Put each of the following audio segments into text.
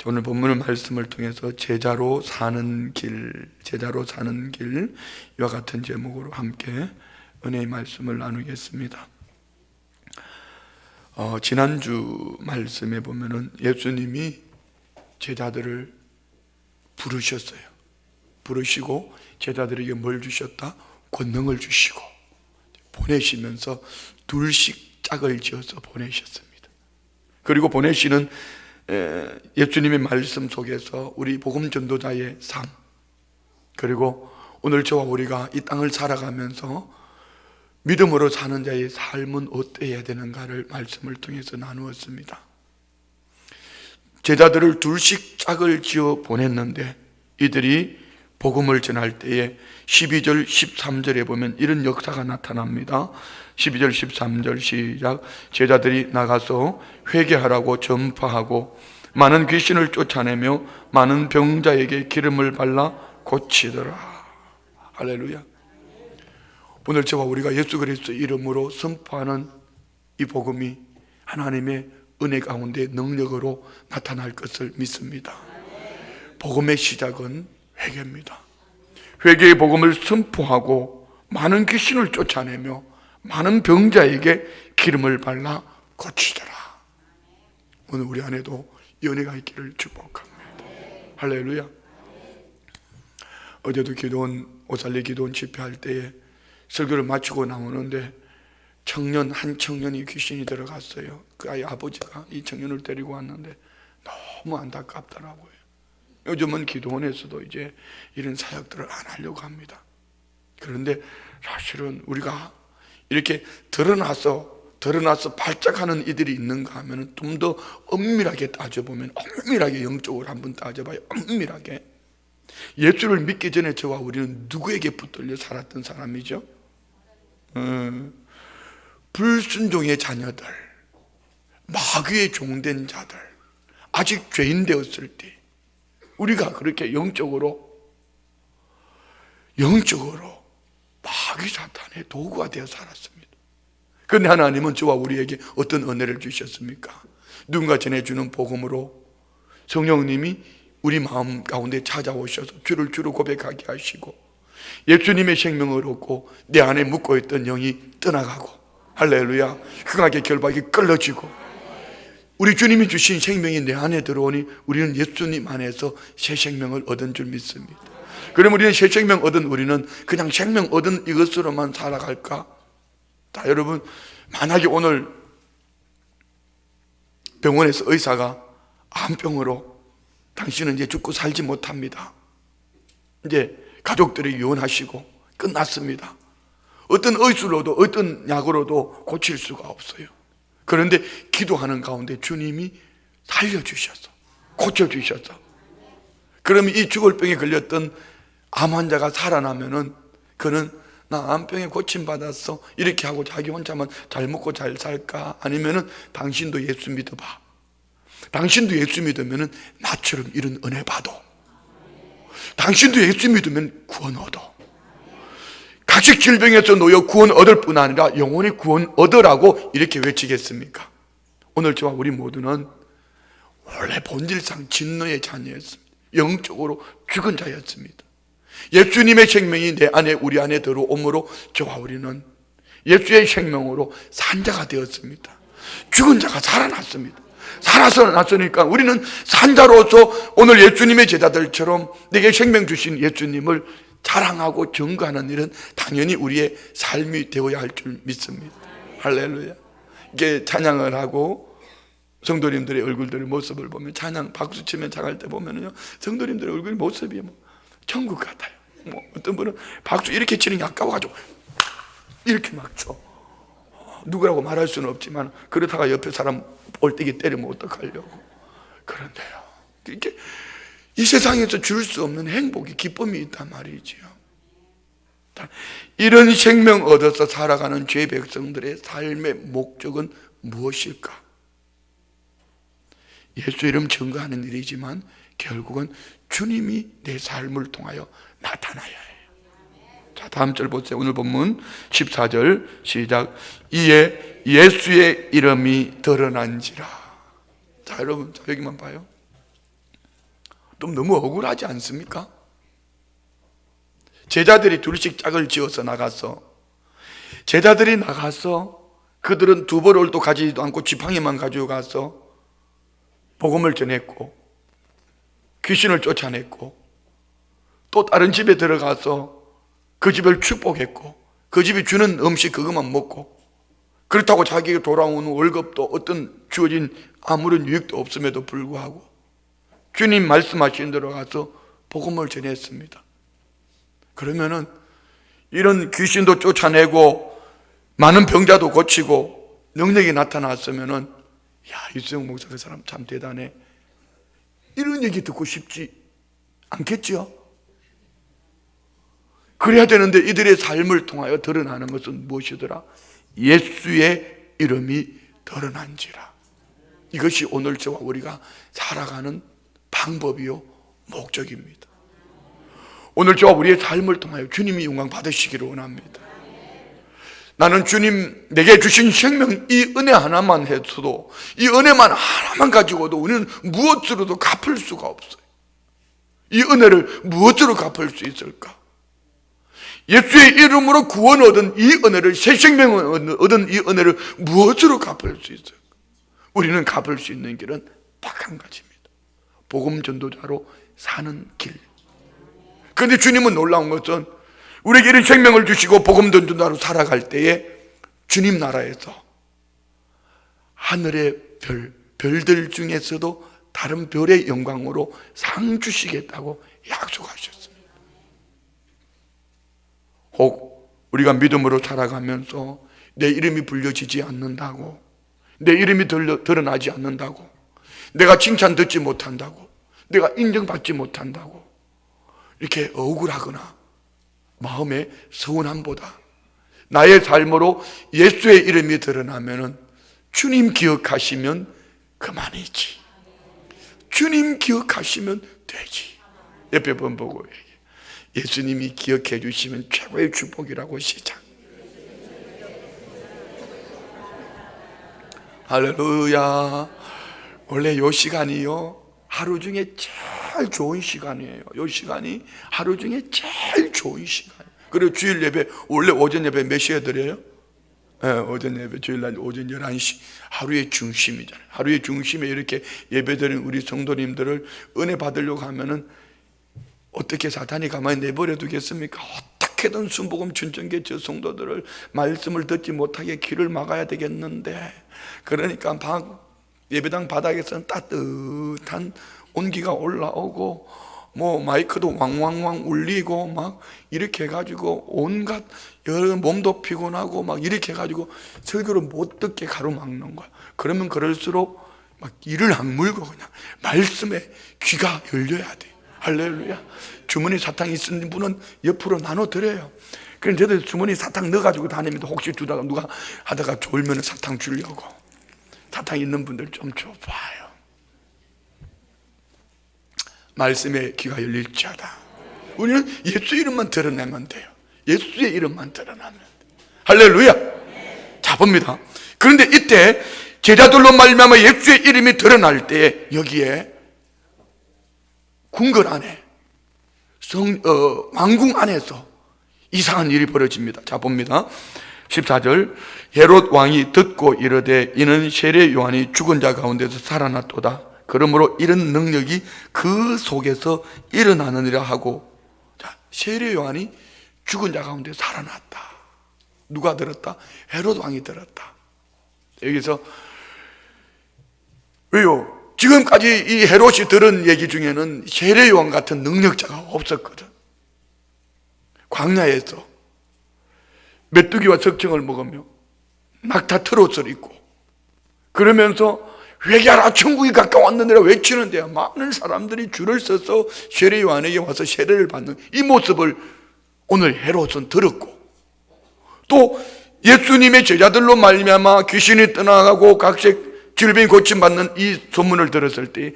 오늘 본문의 말씀을 통해서 제자로 사는 길, 이와 같은 제목으로 함께 은혜의 말씀을 나누겠습니다. 지난주 말씀에 보면은 예수님이 제자들을 부르시고 제자들에게 뭘 주셨다? 권능을 주시고 보내시면서 둘씩 짝을 지어서 보내셨습니다. 그리고 보내시는 예수님의 말씀 속에서 우리 복음 전도자의 삶, 그리고 오늘 저와 우리가 이 땅을 살아가면서 믿음으로 사는 자의 삶은 어떠해야 되는가를 말씀을 통해서 나누었습니다. 제자들을 둘씩 짝을 지어 보냈는데 이들이 복음을 전할 때에 12절 13절에 보면 이런 역사가 나타납니다. 12절 13절 시작. 제자들이 나가서 회개하라고 전파하고 많은 귀신을 쫓아내며 많은 병자에게 기름을 발라 고치더라. 할렐루야. 오늘 저와 우리가 예수 그리스도 이름으로 선포하는 이 복음이 하나님의 은혜 가운데 능력으로 나타날 것을 믿습니다. 복음의 시작은 회개입니다. 회개의 복음을 선포하고 많은 귀신을 쫓아내며 많은 병자에게 기름을 발라 고치더라. 오늘 우리 안에도 연애가 있기를 축복합니다. 할렐루야. 어제도 오살리 기도원 집회할 때에 설교를 마치고 나오는데 한 청년이 귀신이 들어갔어요. 그 아이 아버지가 이 청년을 데리고 왔는데 너무 안타깝더라고요. 요즘은 기도원에서도 이제 이런 사역들을 안 하려고 합니다. 그런데 사실은 우리가 이렇게 드러나서 발작하는 이들이 있는가 하면 좀 더 엄밀하게 따져보면, 엄밀하게 영적으로 한번 따져봐요. 엄밀하게 예수를 믿기 전에 저와 우리는 누구에게 붙들려 살았던 사람이죠? 불순종의 자녀들, 마귀의 종된 자들, 아직 죄인 되었을 때 우리가 그렇게 영적으로 마귀 사탄의 도구가 되어 살았습니다. 그런데 하나님은 저와 우리에게 어떤 은혜를 주셨습니까? 누군가 전해주는 복음으로 성령님이 우리 마음 가운데 찾아오셔서 주를 주로 고백하게 하시고 예수님의 생명을 얻고 내 안에 묻고있던 영이 떠나가고, 할렐루야, 흥하게 결박이 끌어지고 우리 주님이 주신 생명이 내 안에 들어오니 우리는 예수님 안에서 새 생명을 얻은 줄 믿습니다. 그럼 우리는 새 생명 얻은 우리는 그냥 생명 얻은 이것으로만 살아갈까? 자, 여러분, 만약에 오늘 병원에서 의사가 암병으로 당신은 이제 죽고 살지 못합니다, 이제 가족들이 유언하시고 끝났습니다. 어떤 의술로도 어떤 약으로도 고칠 수가 없어요. 그런데 기도하는 가운데 주님이 살려주셔서 고쳐주셔서, 그러면 이 죽을 병에 걸렸던 암 환자가 살아나면은 그는 나 암병에 고침받았어 이렇게 하고 자기 혼자만 잘 먹고 잘 살까? 아니면은 당신도 예수 믿어봐, 당신도 예수 믿으면은 나처럼 이런 은혜 받아, 당신도 예수 믿으면 구원 얻어, 가식 질병에서 놓여 구원 얻을 뿐 아니라 영원히 구원 얻으라고 이렇게 외치겠습니까? 오늘 저와 우리 모두는 원래 본질상 진노의 자녀였습니다. 영적으로 죽은 자였습니다. 예수님의 생명이 내 안에 우리 안에 들어옴으로 저와 우리는 예수의 생명으로 산 자가 되었습니다. 죽은 자가 살아났습니다. 살아났으니까 우리는 산자로서 오늘 예수님의 제자들처럼 내게 생명 주신 예수님을 자랑하고 증거하는 일은 당연히 우리의 삶이 되어야 할 줄 믿습니다. 할렐루야. 이게 찬양을 하고 성도님들의 얼굴들의 모습을 보면, 찬양 박수 치면 찬양할 때 보면요, 성도님들의 얼굴 모습이 천국 같아요. 어떤 분은 박수 이렇게 치는 게 아까워가지고 이렇게 막 쳐. 누구라고 말할 수는 없지만 그렇다가 옆에 사람 볼때기 때리면 어떡하려고. 그런데요, 이렇게 이 세상에서 줄 수 없는 행복이, 기쁨이 있단 말이지요. 이런 생명 얻어서 살아가는 죄 백성들의 삶의 목적은 무엇일까? 예수 이름 증거하는 일이지만 결국은 주님이 내 삶을 통하여 나타나야 해요. 자, 다음 절 보세요. 오늘 본문 14절 시작. 이에 예수의 이름이 드러난지라. 자, 여러분, 여기만 봐요. 좀 너무 억울하지 않습니까? 제자들이 둘씩 짝을 지어서 나가서, 제자들이 나가서 그들은 두벌을도 가지지도 않고 지팡이만 가지고 가서 복음을 전했고 귀신을 쫓아냈고, 또 다른 집에 들어가서 그 집을 축복했고, 그 집이 주는 음식 그것만 먹고, 그렇다고 자기가 돌아오는 월급도 어떤 주어진 아무런 유익도 없음에도 불구하고 주님 말씀하신 대로 가서 복음을 전했습니다. 그러면은 이런 귀신도 쫓아내고 많은 병자도 고치고 능력이 나타났으면은, 야, 유수영 목사 그 사람 참 대단해, 이런 얘기 듣고 싶지 않겠죠? 그래야 되는데 이들의 삶을 통하여 드러나는 것은 무엇이더라? 예수의 이름이 드러난지라. 이것이 오늘 저와 우리가 살아가는 방법이요 목적입니다. 오늘 저와 우리의 삶을 통하여 주님이 영광 받으시기를 원합니다. 나는 주님 내게 주신 생명, 이 은혜 하나만 해서도, 이 은혜만 하나만 가지고도 우리는 무엇으로도 갚을 수가 없어요. 이 은혜를 무엇으로 갚을 수 있을까? 예수의 이름으로 구원 얻은 이 은혜를, 새 생명을 얻은 이 은혜를 무엇으로 갚을 수 있을까? 우리는 갚을 수 있는 길은 딱 한 가지입니다. 복음 전도자로 사는 길. 그런데 주님은 놀라운 것은 우리에게 이런 생명을 주시고 복음 전도자로 살아갈 때에 주님 나라에서 하늘의 별들 중에서도 다른 별의 영광으로 상 주시겠다고 약속하셨습니다. 혹 우리가 믿음으로 살아가면서 내 이름이 불려지지 않는다고, 내 이름이 드러나지 않는다고, 내가 칭찬 듣지 못한다고, 내가 인정받지 못한다고 이렇게 억울하거나 마음의 서운함보다 나의 삶으로 예수의 이름이 드러나면은 주님 기억하시면 그만이지, 주님 기억하시면 되지. 옆에 번 보고 예수님이 기억해 주시면 최고의 축복이라고 시작. 할렐루야. 원래 이 시간이요 하루 중에 제일 좋은 시간이에요. 이 시간이 하루 중에 제일 좋은 시간이에요. 그리고 주일 예배, 원래 오전 예배 몇 시에 드려요? 네, 오전 예배, 주일날 오전 11시, 하루의 중심이잖아요. 하루의 중심에 이렇게 예배 드리는 우리 성도님들을 은혜 받으려고 하면은 어떻게 사탄이 가만히 내버려 두겠습니까? 어떻게든 순복음 춘전계 저 성도들을 말씀을 듣지 못하게 길을 막아야 되겠는데, 그러니까 예배당 바닥에서는 따뜻한 온기가 올라오고 뭐 마이크도 왕왕왕 울리고 막 이렇게 해가지고 온갖 여러 몸도 피곤하고 막 이렇게 해가지고 설교를 못 듣게 가로막는 거야. 그러면 그럴수록 막 이를 악물고 그냥 말씀에 귀가 열려야 돼. 할렐루야. 주머니 사탕 있는 분은 옆으로 나눠 드려요. 그럼 저도 주머니 사탕 넣어가지고 다닙니다. 혹시 주다가 누가 하다가 졸면 사탕 주려고. 사탕 있는 분들 좀 줘봐요. 말씀에 귀가 열릴지어다. 우리는 예수 이름만 드러내면 돼요. 예수의 이름만 드러내면 돼요. 할렐루야. 자, 봅니다. 그런데 이때 제자들로 말미암아 예수의 이름이 드러날 때 여기에 궁궐 안에 왕궁 안에서 이상한 일이 벌어집니다. 자, 봅니다. 14절. 헤롯 왕이 듣고 이르되 이는 세례 요한이 죽은 자 가운데서 살아났도다. 그러므로 이런 능력이 그 속에서 일어나느니라 하고. 자, 세례 요한이 죽은 자 가운데 살아났다. 누가 들었다? 헤롯 왕이 들었다. 여기서 왜요? 지금까지 이 헤롯이 들은 얘기 중에는 세례 요한 같은 능력자가 없었거든. 광야에서 메뚜기와 석청을 먹으며 낙타 트롯을 입고 그러면서 회개하라 천국이 가까웠느니라 외치는데 많은 사람들이 줄을 서서 세례 요한에게 와서 세례를 받는 이 모습을 오늘 헤롯은 들었고, 또 예수님의 제자들로 말미암아 귀신이 떠나가고 각색 질병이 고침받는 이 소문을 들었을 때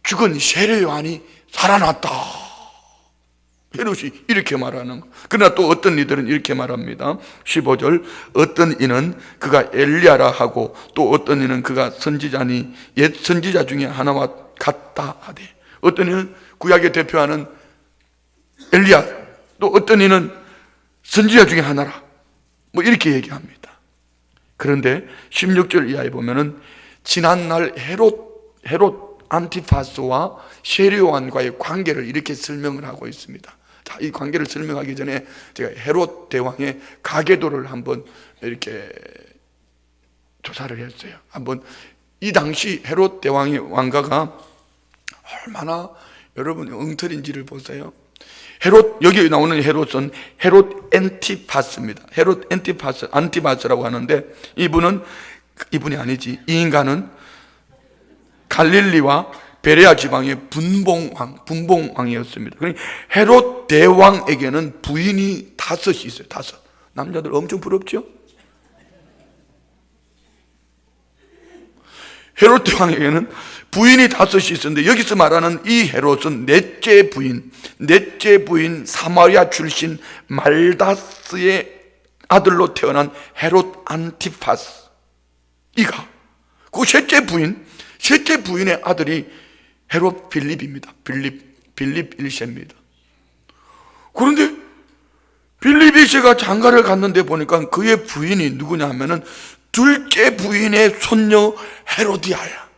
죽은 세례 요한이 살아났다. 헤롯이 이렇게 말하는 거. 그러나 또 어떤 이들은 이렇게 말합니다. 15절. 어떤 이는 그가 엘리야라 하고 또 어떤 이는 그가 선지자니 옛 선지자 중에 하나와 같다 하되 어떤 이는 구약에 대표하는 엘리야, 또 어떤 이는 선지자 중에 하나라, 뭐 이렇게 얘기합니다. 그런데 16절 이하에 보면은 지난날 헤롯 안티파스와 세례요한과의 관계를 이렇게 설명을 하고 있습니다. 자, 이 관계를 설명하기 전에 제가 헤롯 대왕의 가계도를 한번 이렇게 조사를 했어요. 한번 이 당시 헤롯 대왕의 왕가가 얼마나 여러분 엉터리인지를 보세요. 여기 나오는 헤롯은 헤롯 엔티파스입니다. 헤롯 안티파스라고 하는데 이분이 아니지. 이 인간은 갈릴리와 베레아 지방의 분봉왕이었습니다. 그러니까 헤롯 대왕에게는 부인이 5이 있어요. 5. 남자들 엄청 부럽죠? 헤롯 대왕에게는 부인이 5이 있었는데 여기서 말하는 이 헤롯은 넷째 부인 사마리아 출신 말다스의 아들로 태어난 헤롯 안티파스, 이가 그 셋째 부인의 아들이 헤롯 빌립입니다. 빌립 1세입니다. 그런데 빌립 1세가 장가를 갔는데 보니까 그의 부인이 누구냐 하면은 둘째 부인의 손녀 헤로디아야.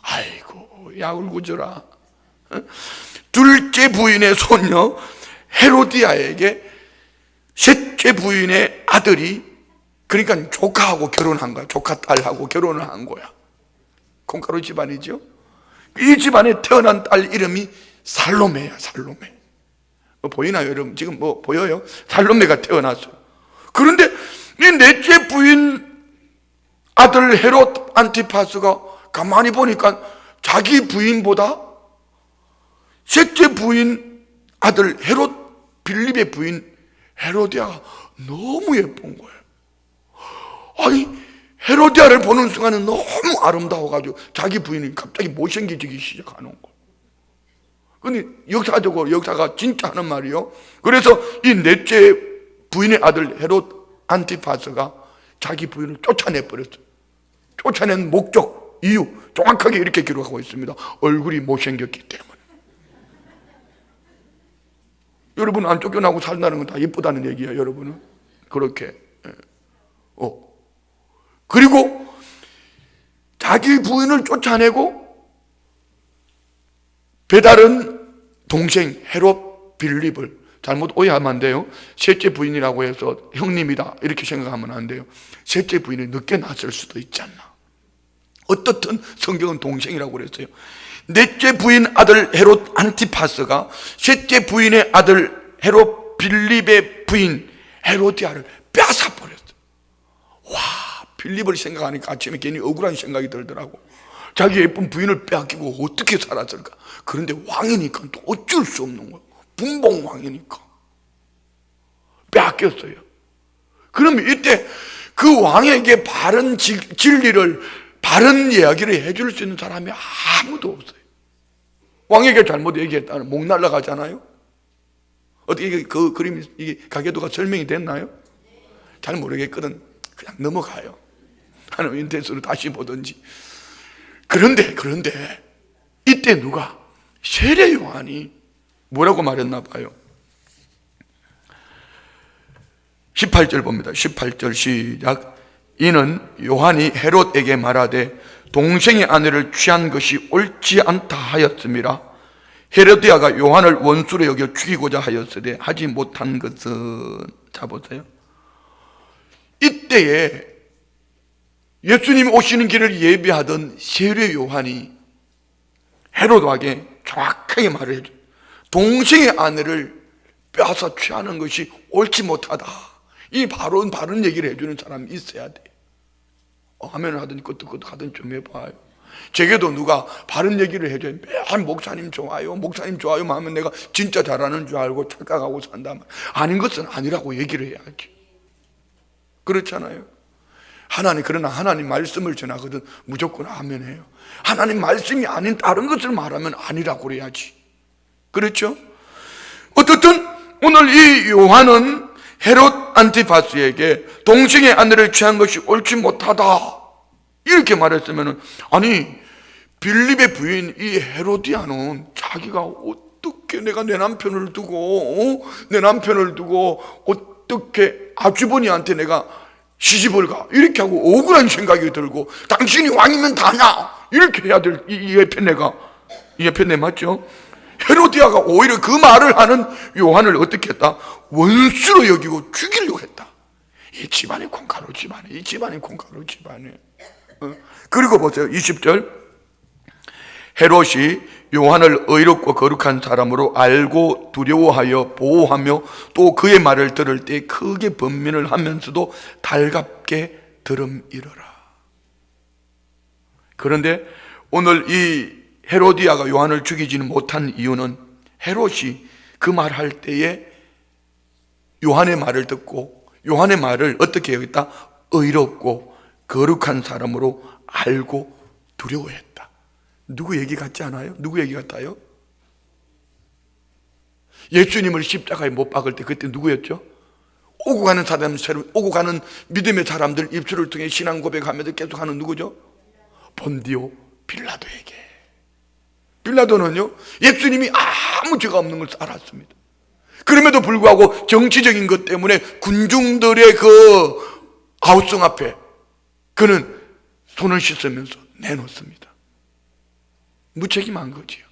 아이고 야울구져라. 둘째 부인의 손녀 헤로디아에게 셋째 부인의 아들이, 그러니까 조카하고 결혼한 거야. 조카 딸하고 결혼을 한 거야. 콩가루 집안이죠. 이 집안에 태어난 딸 이름이 살로메야. 살로메. 보이나요 여러분? 지금 뭐 보여요? 살로메가 태어났어요. 그런데 이 넷째 부인 아들 헤롯 안티파스가 가만히 보니까 자기 부인보다 셋째 부인 아들 헤롯 빌립의 부인 헤로디아가 너무 예쁜 거예요. 아니 헤로디아를 보는 순간은 너무 아름다워가지고 자기 부인이 갑자기 못생겨지기 시작하는 거예요. 근데 역사가 진짜 하는 말이요. 그래서 이 넷째 부인의 아들 헤롯 안티파스가 자기 부인을 쫓아내버렸어요. 쫓아낸 목적, 이유 정확하게 이렇게 기록하고 있습니다. 얼굴이 못생겼기 때문에. 여러분 안 쫓겨나고 산다는 건 다 예쁘다는 얘기예요. 여러분은 그렇게. 그리고 자기 부인을 쫓아내고 배다른 동생 헤롯 빌립을, 잘못 오해하면 안 돼요. 셋째 부인이라고 해서 형님이다 이렇게 생각하면 안 돼요. 셋째 부인이 늦게 낳았을 수도 있지 않나. 어떻든 성경은 동생이라고 그랬어요. 넷째 부인 아들 헤롯 안티파스가 셋째 부인의 아들 헤롯 빌립의 부인 헤로디아를 뺏어버렸어요. 와, 빌립을 생각하니까 아침에 괜히 억울한 생각이 들더라고. 자기 예쁜 부인을 빼앗기고 어떻게 살았을까. 그런데 왕이니까 또 어쩔 수 없는 거예요. 분봉왕이니까 빼앗겼어요. 그럼 이때 그 왕에게 바른 진리를, 바른 이야기를 해줄 수 있는 사람이 아무도 없어요. 왕에게 잘못 얘기했다면 목 날라가잖아요. 어떻게 그 그림이, 이게 가계도가 설명이 됐나요? 잘 모르겠거든. 그냥 넘어가요. 하나님 인터넷으로 다시 보든지. 그런데 이때 누가, 세례 요한이 뭐라고 말했나 봐요. 18절 봅니다. 18절 시작. 이는 요한이 헤롯에게 말하되 동생의 아내를 취한 것이 옳지 않다 하였음이라. 헤로디아가 요한을 원수로 여겨 죽이고자 하였으되 하지 못한 것은, 자 보세요. 이때에 예수님이 오시는 길을 예비하던 세례 요한이 헤롯에게 정확하게 말을 해줘요. 동생의 아내를 빼앗아 취하는 것이 옳지 못하다. 이 바른 얘기를 해주는 사람이 있어야 돼. 하면 하든 그것도 하든 좀 해봐요. 제게도 누가 바른 얘기를 해줘요. 매일 목사님 좋아요 하면 내가 진짜 잘하는 줄 알고 착각하고 산다면 아닌 것은 아니라고 얘기를 해야지. 그렇잖아요. 그러나 하나님 말씀을 전하거든 무조건 아멘 해요. 하나님 말씀이 아닌 다른 것을 말하면 아니라고 그래야지. 그렇죠? 어떻든 오늘 이 요한은 헤롯 안티파스에게 동생의 아내를 취한 것이 옳지 못하다 이렇게 말했으면, 아니 빌립의 부인 이 헤로디아는 자기가 어떻게 내가 내 남편을 두고 어떻게 아주버니한테 내가 시집을 가 이렇게 하고 억울한 생각이 들고, 당신이 왕이면 다냐 이렇게 해야 될 이 옆에 내 맞죠? 헤로디아가 오히려 그 말을 하는 요한을 어떻게 했다? 원수로 여기고 죽이려고 했다. 이 집안이 콩가루 집안에. 그리고 보세요, 20절. 헤롯이 요한을 의롭고 거룩한 사람으로 알고 두려워하여 보호하며 또 그의 말을 들을 때 크게 번민을 하면서도 달갑게 들음이러라. 그런데 오늘 이 헤로디아가 요한을 죽이지는 못한 이유는 헤롯이 그 말할 때에 요한의 말을 듣고 요한의 말을 어떻게 여겼다? 의롭고 거룩한 사람으로 알고 두려워했다. 누구 얘기 같지 않아요? 누구 얘기 같아요? 예수님을 십자가에 못 박을 때 그때 누구였죠? 오고 가는 사람, 오고 가는 믿음의 사람들 입술을 통해 신앙 고백하면서 계속하는 누구죠? 본디오 빌라도에게. 빌라도는요, 예수님이 아무 죄가 없는 걸 알았습니다. 그럼에도 불구하고 정치적인 것 때문에 군중들의 그 아우성 앞에 그는 손을 씻으면서 내놓습니다. 무책임한 거지요.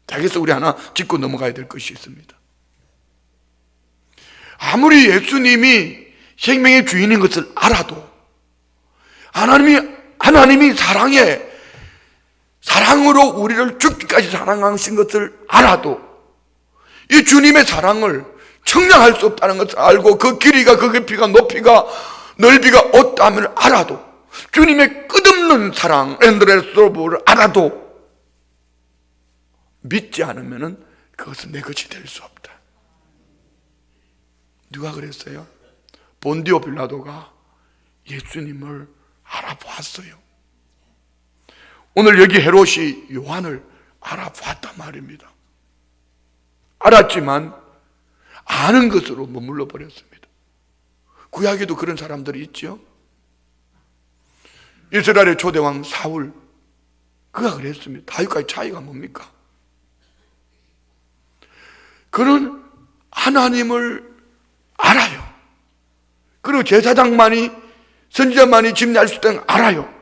자, 여기서 우리 하나 짚고 넘어가야 될 것이 있습니다. 아무리 예수님이 생명의 주인인 것을 알아도 하나님이 사랑으로 우리를 죽기까지 사랑하신 것을 알아도 이 주님의 사랑을 청량할 수 없다는 것을 알고 그 길이가 그 깊이가 높이가 넓이가 어떠함을 알아도 주님의 끝없는 사랑 엔드레스로브를 알아도 믿지 않으면 그것은 내 것이 될 수 없다. 누가 그랬어요? 본디오 빌라도가 예수님을 알아보았어요. 오늘 여기 헤롯이 요한을 알아보았단 말입니다. 알았지만 아는 것으로 머물러 버렸습니다. 구약에도 그런 사람들이 있죠. 이스라엘의 초대왕 사울, 그가 그랬습니다. 다윗과의 차이가 뭡니까? 그는 하나님을 알아요. 그리고 제사장만이, 선지자만이 집례할 수 있다는 걸 알아요.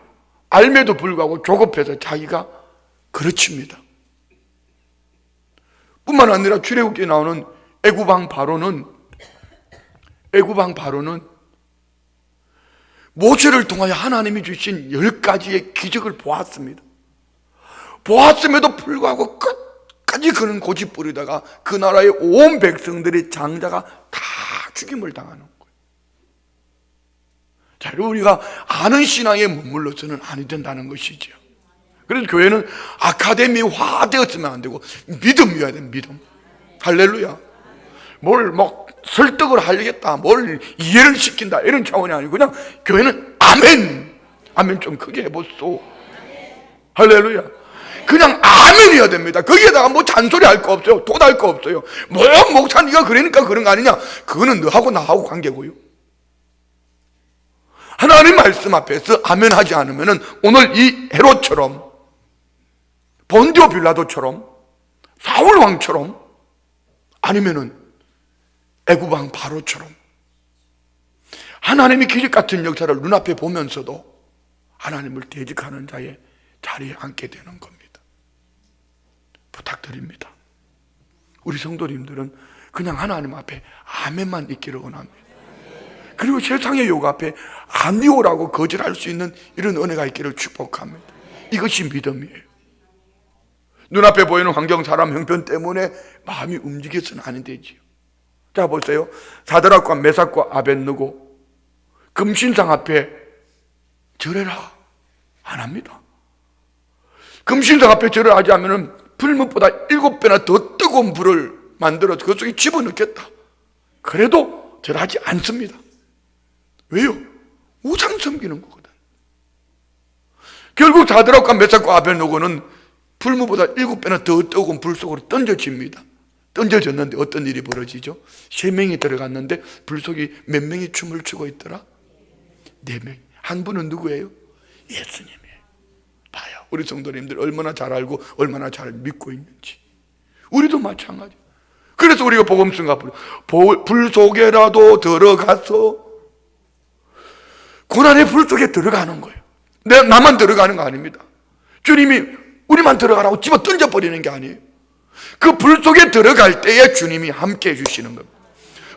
알매도 불구하고 조급해서 자기가 그르칩니다. 뿐만 아니라 출애굽기에 나오는 애굽왕 바로는 모세를 통하여 하나님이 주신 10가지의 기적을 보았습니다. 보았음에도 불구하고 끝까지 그는 고집부리다가 그 나라의 온 백성들의 장자가 다 죽임을 당하는 거예요. 자, 우리가 아는 신앙에 머물러서는 아니 된다는 것이죠. 그래서 교회는 아카데미화 되었으면 안 되고 믿음이어야 돼. 믿음. 할렐루야. 뭘 설득을 하려겠다, 뭘 이해를 시킨다 이런 차원이 아니고 그냥 교회는 아멘 좀 크게 해보소. 할렐루야. 그냥 아멘이어야 됩니다. 거기에다가 뭐 잔소리 할 거 없어요. 도달 거 없어요. 뭐 목사님가 그러니까 그런 거 아니냐. 그거는 너하고 나하고 관계고요. 하나님 말씀 앞에서 아멘 하지 않으면 오늘 이 헤롯처럼, 본디오 빌라도처럼, 사울 왕처럼, 아니면은 애굽 왕 바로처럼 하나님이 기적 같은 역사를 눈앞에 보면서도 하나님을 대적하는 자의 자리에 앉게 되는 겁니다. 부탁드립니다. 우리 성도님들은 그냥 하나님 앞에 아멘만 있기를 원합니다. 그리고 세상의 요구 앞에 아니오라고 거절할 수 있는 이런 은혜가 있기를 축복합니다. 이것이 믿음이에요. 눈앞에 보이는 환경, 사람, 형편 때문에 마음이 움직여서는 안 되지요. 자, 보세요. 사드락과 메삭과 아벳느고 금신상 앞에 절해라 안 합니다. 금신상 앞에 절을 하지 않으면 불못보다 7배나 더 뜨거운 불을 만들어서 그 속에 집어넣겠다. 그래도 절하지 않습니다. 왜요? 우상 섬기는 거거든. 결국 사드락과 메삭과 아벳느고는 불못보다 7배나 더 뜨거운 불 속으로 던져집니다. 던져졌는데 어떤 일이 벌어지죠? 3명이 들어갔는데 불 속에 몇 명이 춤을 추고 있더라? 4명. 한 분은 누구예요? 예수님이에요. 봐요. 우리 성도님들 얼마나 잘 알고 얼마나 잘 믿고 있는지. 우리도 마찬가지. 그래서 우리가 복음성가 불 속에라도 들어가서, 고난의 불 속에 들어가는 거예요. 나만 들어가는 거 아닙니다. 주님이 우리만 들어가라고 집어 던져버리는 게 아니에요. 그 불 속에 들어갈 때에 주님이 함께 해주시는 겁니다.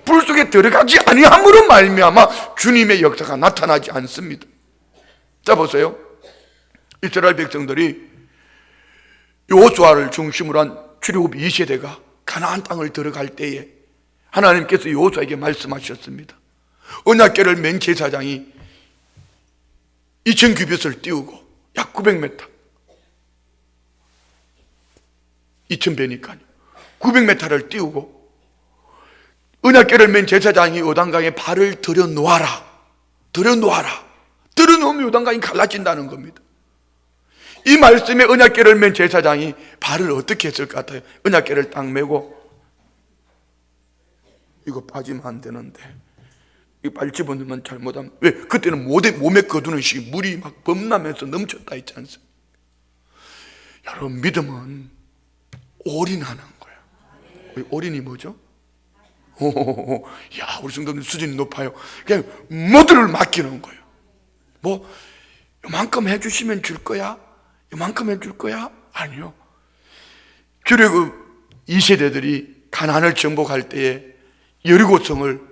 불 속에 들어가지 아니함으로 말미암아 주님의 역사가 나타나지 않습니다. 자, 보세요. 이스라엘 백성들이 여호수아를 중심으로 한 출애굽 2세대가 가나안 땅을 들어갈 때에 하나님께서 여호수아에게 말씀하셨습니다. 언약궤를 맨 제사장이 2000규빗을 띄우고 약 900m, 2000배니까요 900m를 띄우고 언약궤를 맨 제사장이 요단강에 발을 들여놓아라. 들여놓으면 요단강이 갈라진다는 겁니다. 이 말씀에 언약궤를 맨 제사장이 발을 어떻게 했을 것 같아요? 언약궤를 딱 메고, 이거 빠지면 안 되는데 이 발 집어넣으면 잘못하면, 왜? 그때는 몸에 거두는 시 물이 막 범람해서 넘쳤다 했지 않습니까? 여러분, 믿음은 올인하는 거예요. 올인이 뭐죠? 야, 우리 성도들 수준이 높아요. 그냥 모두를 맡기는 거예요. 뭐 요만큼 해주시면 줄 거야? 요만큼 해줄 거야? 아니요. 출애굽 2세대들이 가나안을 정복할 때에 여리고성을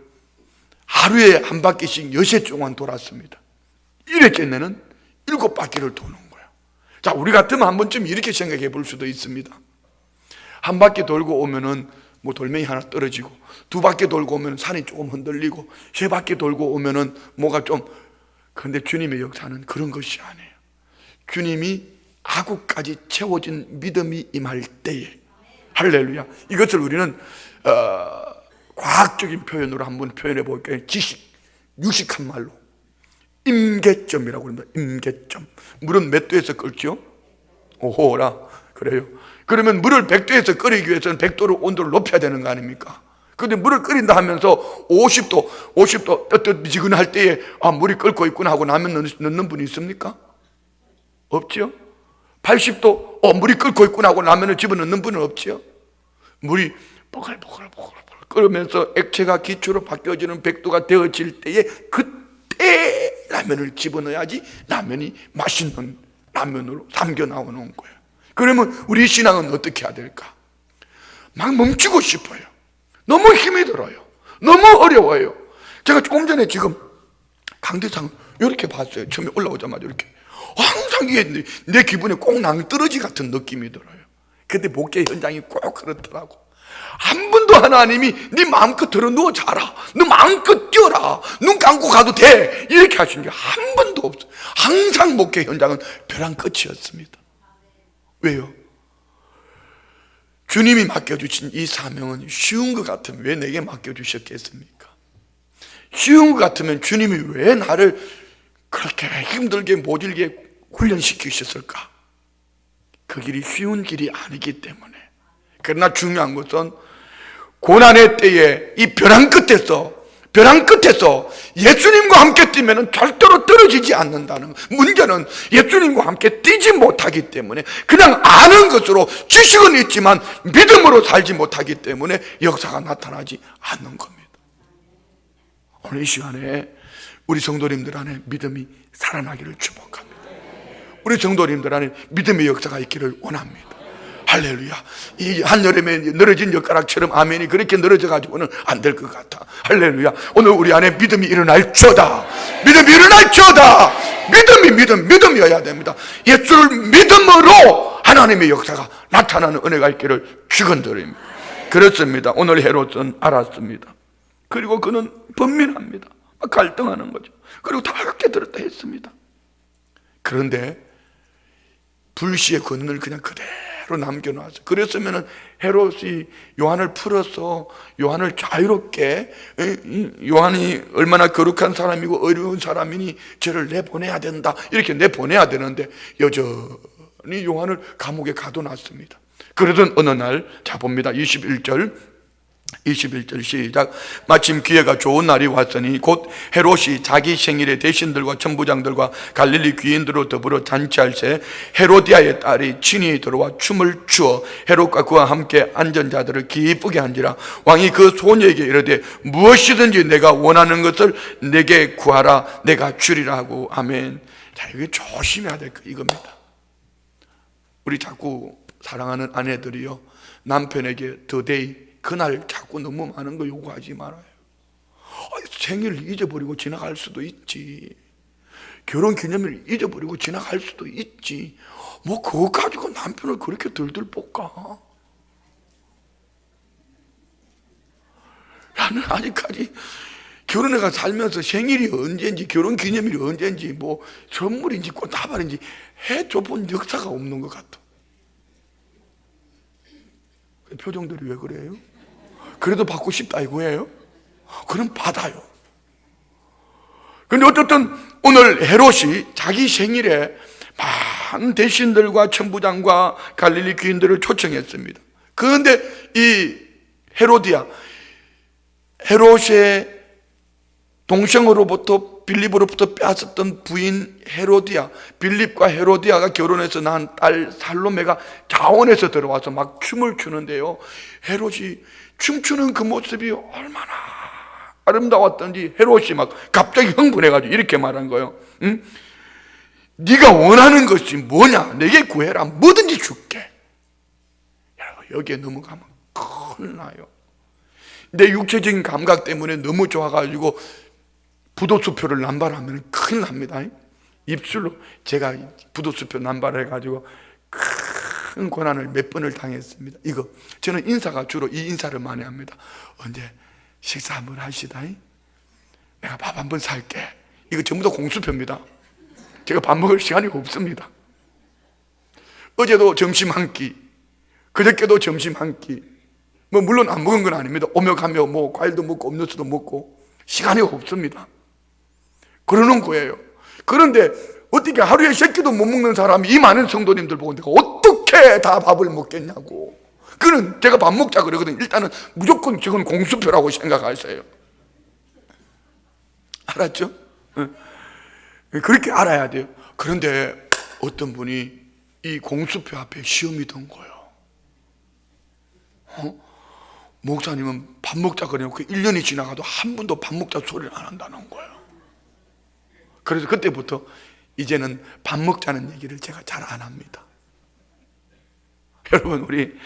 하루에 한 바퀴씩 6회 동안 돌았습니다. 1회째는 7바퀴를 도는 거예요. 자, 우리 같으면 한 번쯤 이렇게 생각해 볼 수도 있습니다. 한 바퀴 돌고 오면은 뭐 돌멩이 하나 떨어지고, 2바퀴 돌고 오면 산이 조금 흔들리고, 3바퀴 돌고 오면은 뭐가 좀, 그런데 주님의 역사는 그런 것이 아니에요. 주님이 아구까지 채워진 믿음이 임할 때에, 할렐루야. 이것을 우리는 과학적인 표현으로 한번 표현해 볼게요. 유식한 말로 임계점이라고 합니다. 임계점. 물은 몇 도에서 끓죠? 5호라. 그래요. 그러면 물을 100도에서 끓이기 위해서는 100도로 온도를 높여야 되는 거 아닙니까? 그런데 물을 끓인다 하면서 50도 뜨뜻미지근할 때에 물이 끓고 있구나 하고 라면 넣는 분이 있습니까? 없죠? 80도 물이 끓고 있구나 하고 라면을 집어넣는 분은 없죠? 물이 보글보글 끓으면서 액체가 기초로 바뀌어지는 100도가 되어질 때에 그때 라면을 집어넣어야지 라면이 맛있는 라면으로 삼겨 나오는 거예요. 그러면 우리 신앙은 어떻게 해야 될까? 막 멈추고 싶어요. 너무 힘이 들어요. 너무 어려워요. 제가 조금 전에 지금 강대상 이렇게 봤어요. 처음에 올라오자마자 이렇게 항상 이게 내 기분에 꼭 낭떠러지 같은 느낌이 들어요. 근데 목회 현장이 꼭 그렇더라고. 한 번도 하나님이 네 마음껏 들어 누워 자라, 너 마음껏 뛰어라, 눈 감고 가도 돼, 이렇게 하신 게 한 번도 없어요. 항상 목회 현장은 벼랑 끝이었습니다. 왜요? 주님이 맡겨주신 이 사명은 쉬운 것 같으면 왜 내게 맡겨주셨겠습니까? 쉬운 것 같으면 주님이 왜 나를 그렇게 힘들게 모질게 훈련시키셨을까? 그 길이 쉬운 길이 아니기 때문에. 그러나 중요한 것은 고난의 때에 이 벼랑 끝에서 예수님과 함께 뛰면 절대로 떨어지지 않는다는 것. 문제는 예수님과 함께 뛰지 못하기 때문에 그냥 아는 것으로 지식은 있지만 믿음으로 살지 못하기 때문에 역사가 나타나지 않는 겁니다. 오늘 이 시간에 우리 성도님들 안에 믿음이 살아나기를 축복합니다. 우리 성도님들 안에 믿음의 역사가 있기를 원합니다. 할렐루야. 이 한여름에 늘어진 젓가락처럼 아멘이 그렇게 늘어져 가지고는 안 될 것 같아. 할렐루야. 오늘 우리 안에 믿음이 일어날지어다. 믿음이 일어날지어다. 믿음이어야 됩니다. 예수를 믿음으로 하나님의 역사가 나타나는 은혜가 있기를 축원드립니다. 그렇습니다. 오늘 헤롯은 알았습니다. 그리고 그는 번민합니다. 갈등하는 거죠. 그리고 다 함께 들었다 했습니다. 그런데 불시의 권능을 그냥 그대로 남겨놔서, 그랬으면 헤롯이 요한을 풀어서 요한을 자유롭게, 요한이 얼마나 거룩한 사람이고 어려운 사람이니 저를 내보내야 된다 이렇게 내보내야 되는데 여전히 요한을 감옥에 가둬놨습니다. 그러던 어느 날, 자 봅니다. 21절 21절 시작. 마침 기회가 좋은 날이 왔으니 곧 헤롯이 자기 생일에 대신들과 천부장들과 갈릴리 귀인들로 더불어 잔치할 새 헤로디아의 딸이 친히 들어와 춤을 추어 헤롯과 그와 함께 앉은 자들을 기쁘게 한지라. 왕이 그 소녀에게 이르되 무엇이든지 내가 원하는 것을 내게 구하라, 내가 주리라 하고. 아멘. 자, 이게 조심해야 될 거 이겁니다. 우리 자꾸 사랑하는 아내들이요, 남편에게 더데이 그날 자꾸 너무 많은 거 요구하지 말아요. 생일을 잊어버리고 지나갈 수도 있지. 결혼 기념일을 잊어버리고 지나갈 수도 있지. 뭐 그거 가지고 남편을 그렇게 들들 볶아. 나는 아직까지 결혼해가 살면서 생일이 언제인지 결혼 기념일이 언제인지 뭐 선물인지 꽃다발인지 해줘본 역사가 없는 것 같아. 표정들이 왜 그래요? 그래도 받고 싶다 이거예요? 그럼 받아요. 근데 어쨌든 오늘 헤롯이 자기 생일에 많은 대신들과 천부장과 갈릴리 귀인들을 초청했습니다. 그런데 이 헤로디아, 헤롯의 동생으로부터 빌립으로부터 빼앗았던 부인 헤로디아, 빌립과 헤로디아가 결혼해서 낳은 딸 살로메가 자원에서 들어와서 막 춤을 추는데요, 헤롯이 춤추는 그 모습이 얼마나 아름다웠던지 헤롯이 막 갑자기 흥분해가지고 이렇게 말한 거예요. 응? 네가 원하는 것이 뭐냐? 내게 구해라. 뭐든지 줄게. 여러분, 여기에 넘어가면 큰일 나요. 내 육체적인 감각 때문에 너무 좋아가지고 부도수표를 남발하면 큰일 납니다. 입술로 제가 부도수표 남발해가지고 큰 고난을 몇 번을 당했습니다. 이거 저는 인사가 주로 이 인사를 많이 합니다. 언제 식사 한번 하시다. 내가 밥 한번 살게. 이거 전부 다 공수표입니다. 제가 밥 먹을 시간이 없습니다. 어제도 점심 한 끼, 그저께도 점심 한 끼. 뭐 물론 안 먹은 건 아닙니다. 오며 가며 뭐 과일도 먹고 음료수도 먹고 시간이 없습니다. 그러는 거예요. 그런데 어떻게 하루에 3끼도 못 먹는 사람이 이 많은 성도님들 보고 내가 어떻게 다 밥을 먹겠냐고. 그는 제가 밥 먹자 그러거든. 일단은 무조건 저건 공수표라고 생각하세요. 알았죠? 그렇게 알아야 돼요. 그런데 어떤 분이 이 공수표 앞에 시험이 든 거예요. 목사님은 밥 먹자 그래놓고 1년이 지나가도 한 번도 밥 먹자 소리를 안 한다는 거예요. 그래서 그때부터 이제는 밥 먹자는 얘기를 제가 잘 안 합니다. 여러분, 우리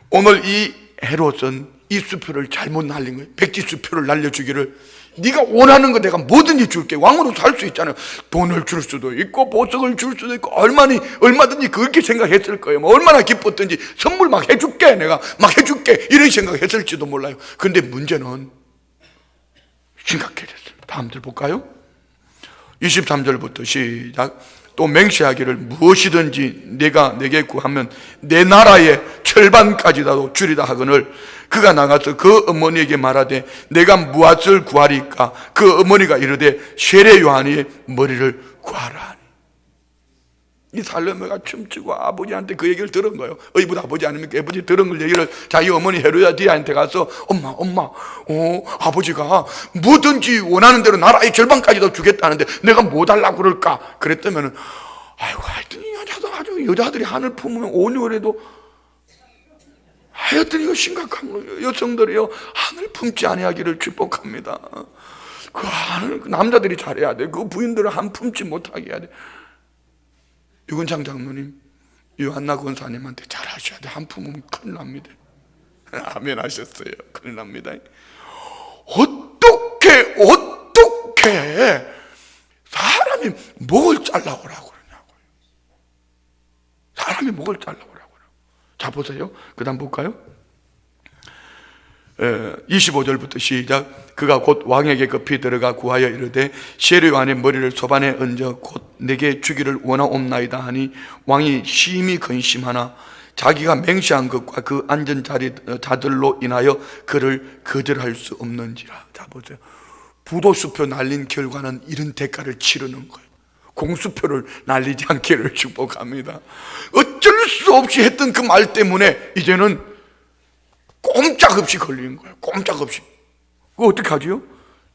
오늘 이 헤롯은 이 수표를 잘못 날린 거예요. 백지 수표를 날려주기를, 네가 원하는 거 내가 뭐든지 줄게. 왕으로 살 수 있잖아요. 돈을 줄 수도 있고 보석을 줄 수도 있고 얼마든지 그렇게 생각했을 거예요. 뭐 얼마나 기뻤든지 선물 막 해줄게, 내가 막 해줄게, 이런 생각했을지도 몰라요. 그런데 문제는 심각해졌습니다. 다음 절 볼까요? 23절부터 시작. 또 맹세하기를 무엇이든지 내가 내게 구하면 내 나라의 절반까지라도 주리다 하거늘 그가 나가서 그 어머니에게 말하되 내가 무엇을 구하리까? 그 어머니가 이르되 세례 요한의 머리를 구하라 하니. 이 살로메가 춤추고 아버지한테 그 얘기를 들은 거예요. 어이보다 아버지 아닙니까? 아버지 들은 걸 얘기를 자기 어머니 헤로디아한테 가서 엄마, 아버지가 뭐든지 원하는 대로 나라의 절반까지도 주겠다는데 내가 뭐 달라고 그럴까? 그랬더면은 아이고, 하여튼 이 여자들이 하늘 품으면 5년에도 하여튼 이거 심각한 거예요. 여성들이요, 하늘 품지 아니하기를 축복합니다. 그 하늘 남자들이 잘해야 돼. 그 부인들은 한 품지 못하게 해야 돼. 유근창 장로님, 요한나 권사님한테 잘 하셔야 돼. 한 품으면 큰일 납니다. 아멘 하셨어요. 큰일 납니다. 어떻게 사람이 목을 잘라오라고 그러냐고요. 사람이 목을 잘라오라고 그래요. 자, 보세요. 그 다음 볼까요? 25절부터 시작. 그가 곧 왕에게 급히 들어가 구하여 이르되 세례 요한의 머리를 소반에 얹어 곧 내게 주기를 원하옵나이다 하니 왕이 심히 근심하나 자기가 맹세한 것과 그 앉은 자들로 인하여 그를 거절할 수 없는지라. 자, 보세요. 부도수표 날린 결과는 이런 대가를 치르는 거예요. 공수표를 날리지 않기를 축복합니다. 어쩔 수 없이 했던 그 말 때문에 이제는 꼼짝없이 걸린 거예요. 꼼짝없이. 그거 어떻게 하지요?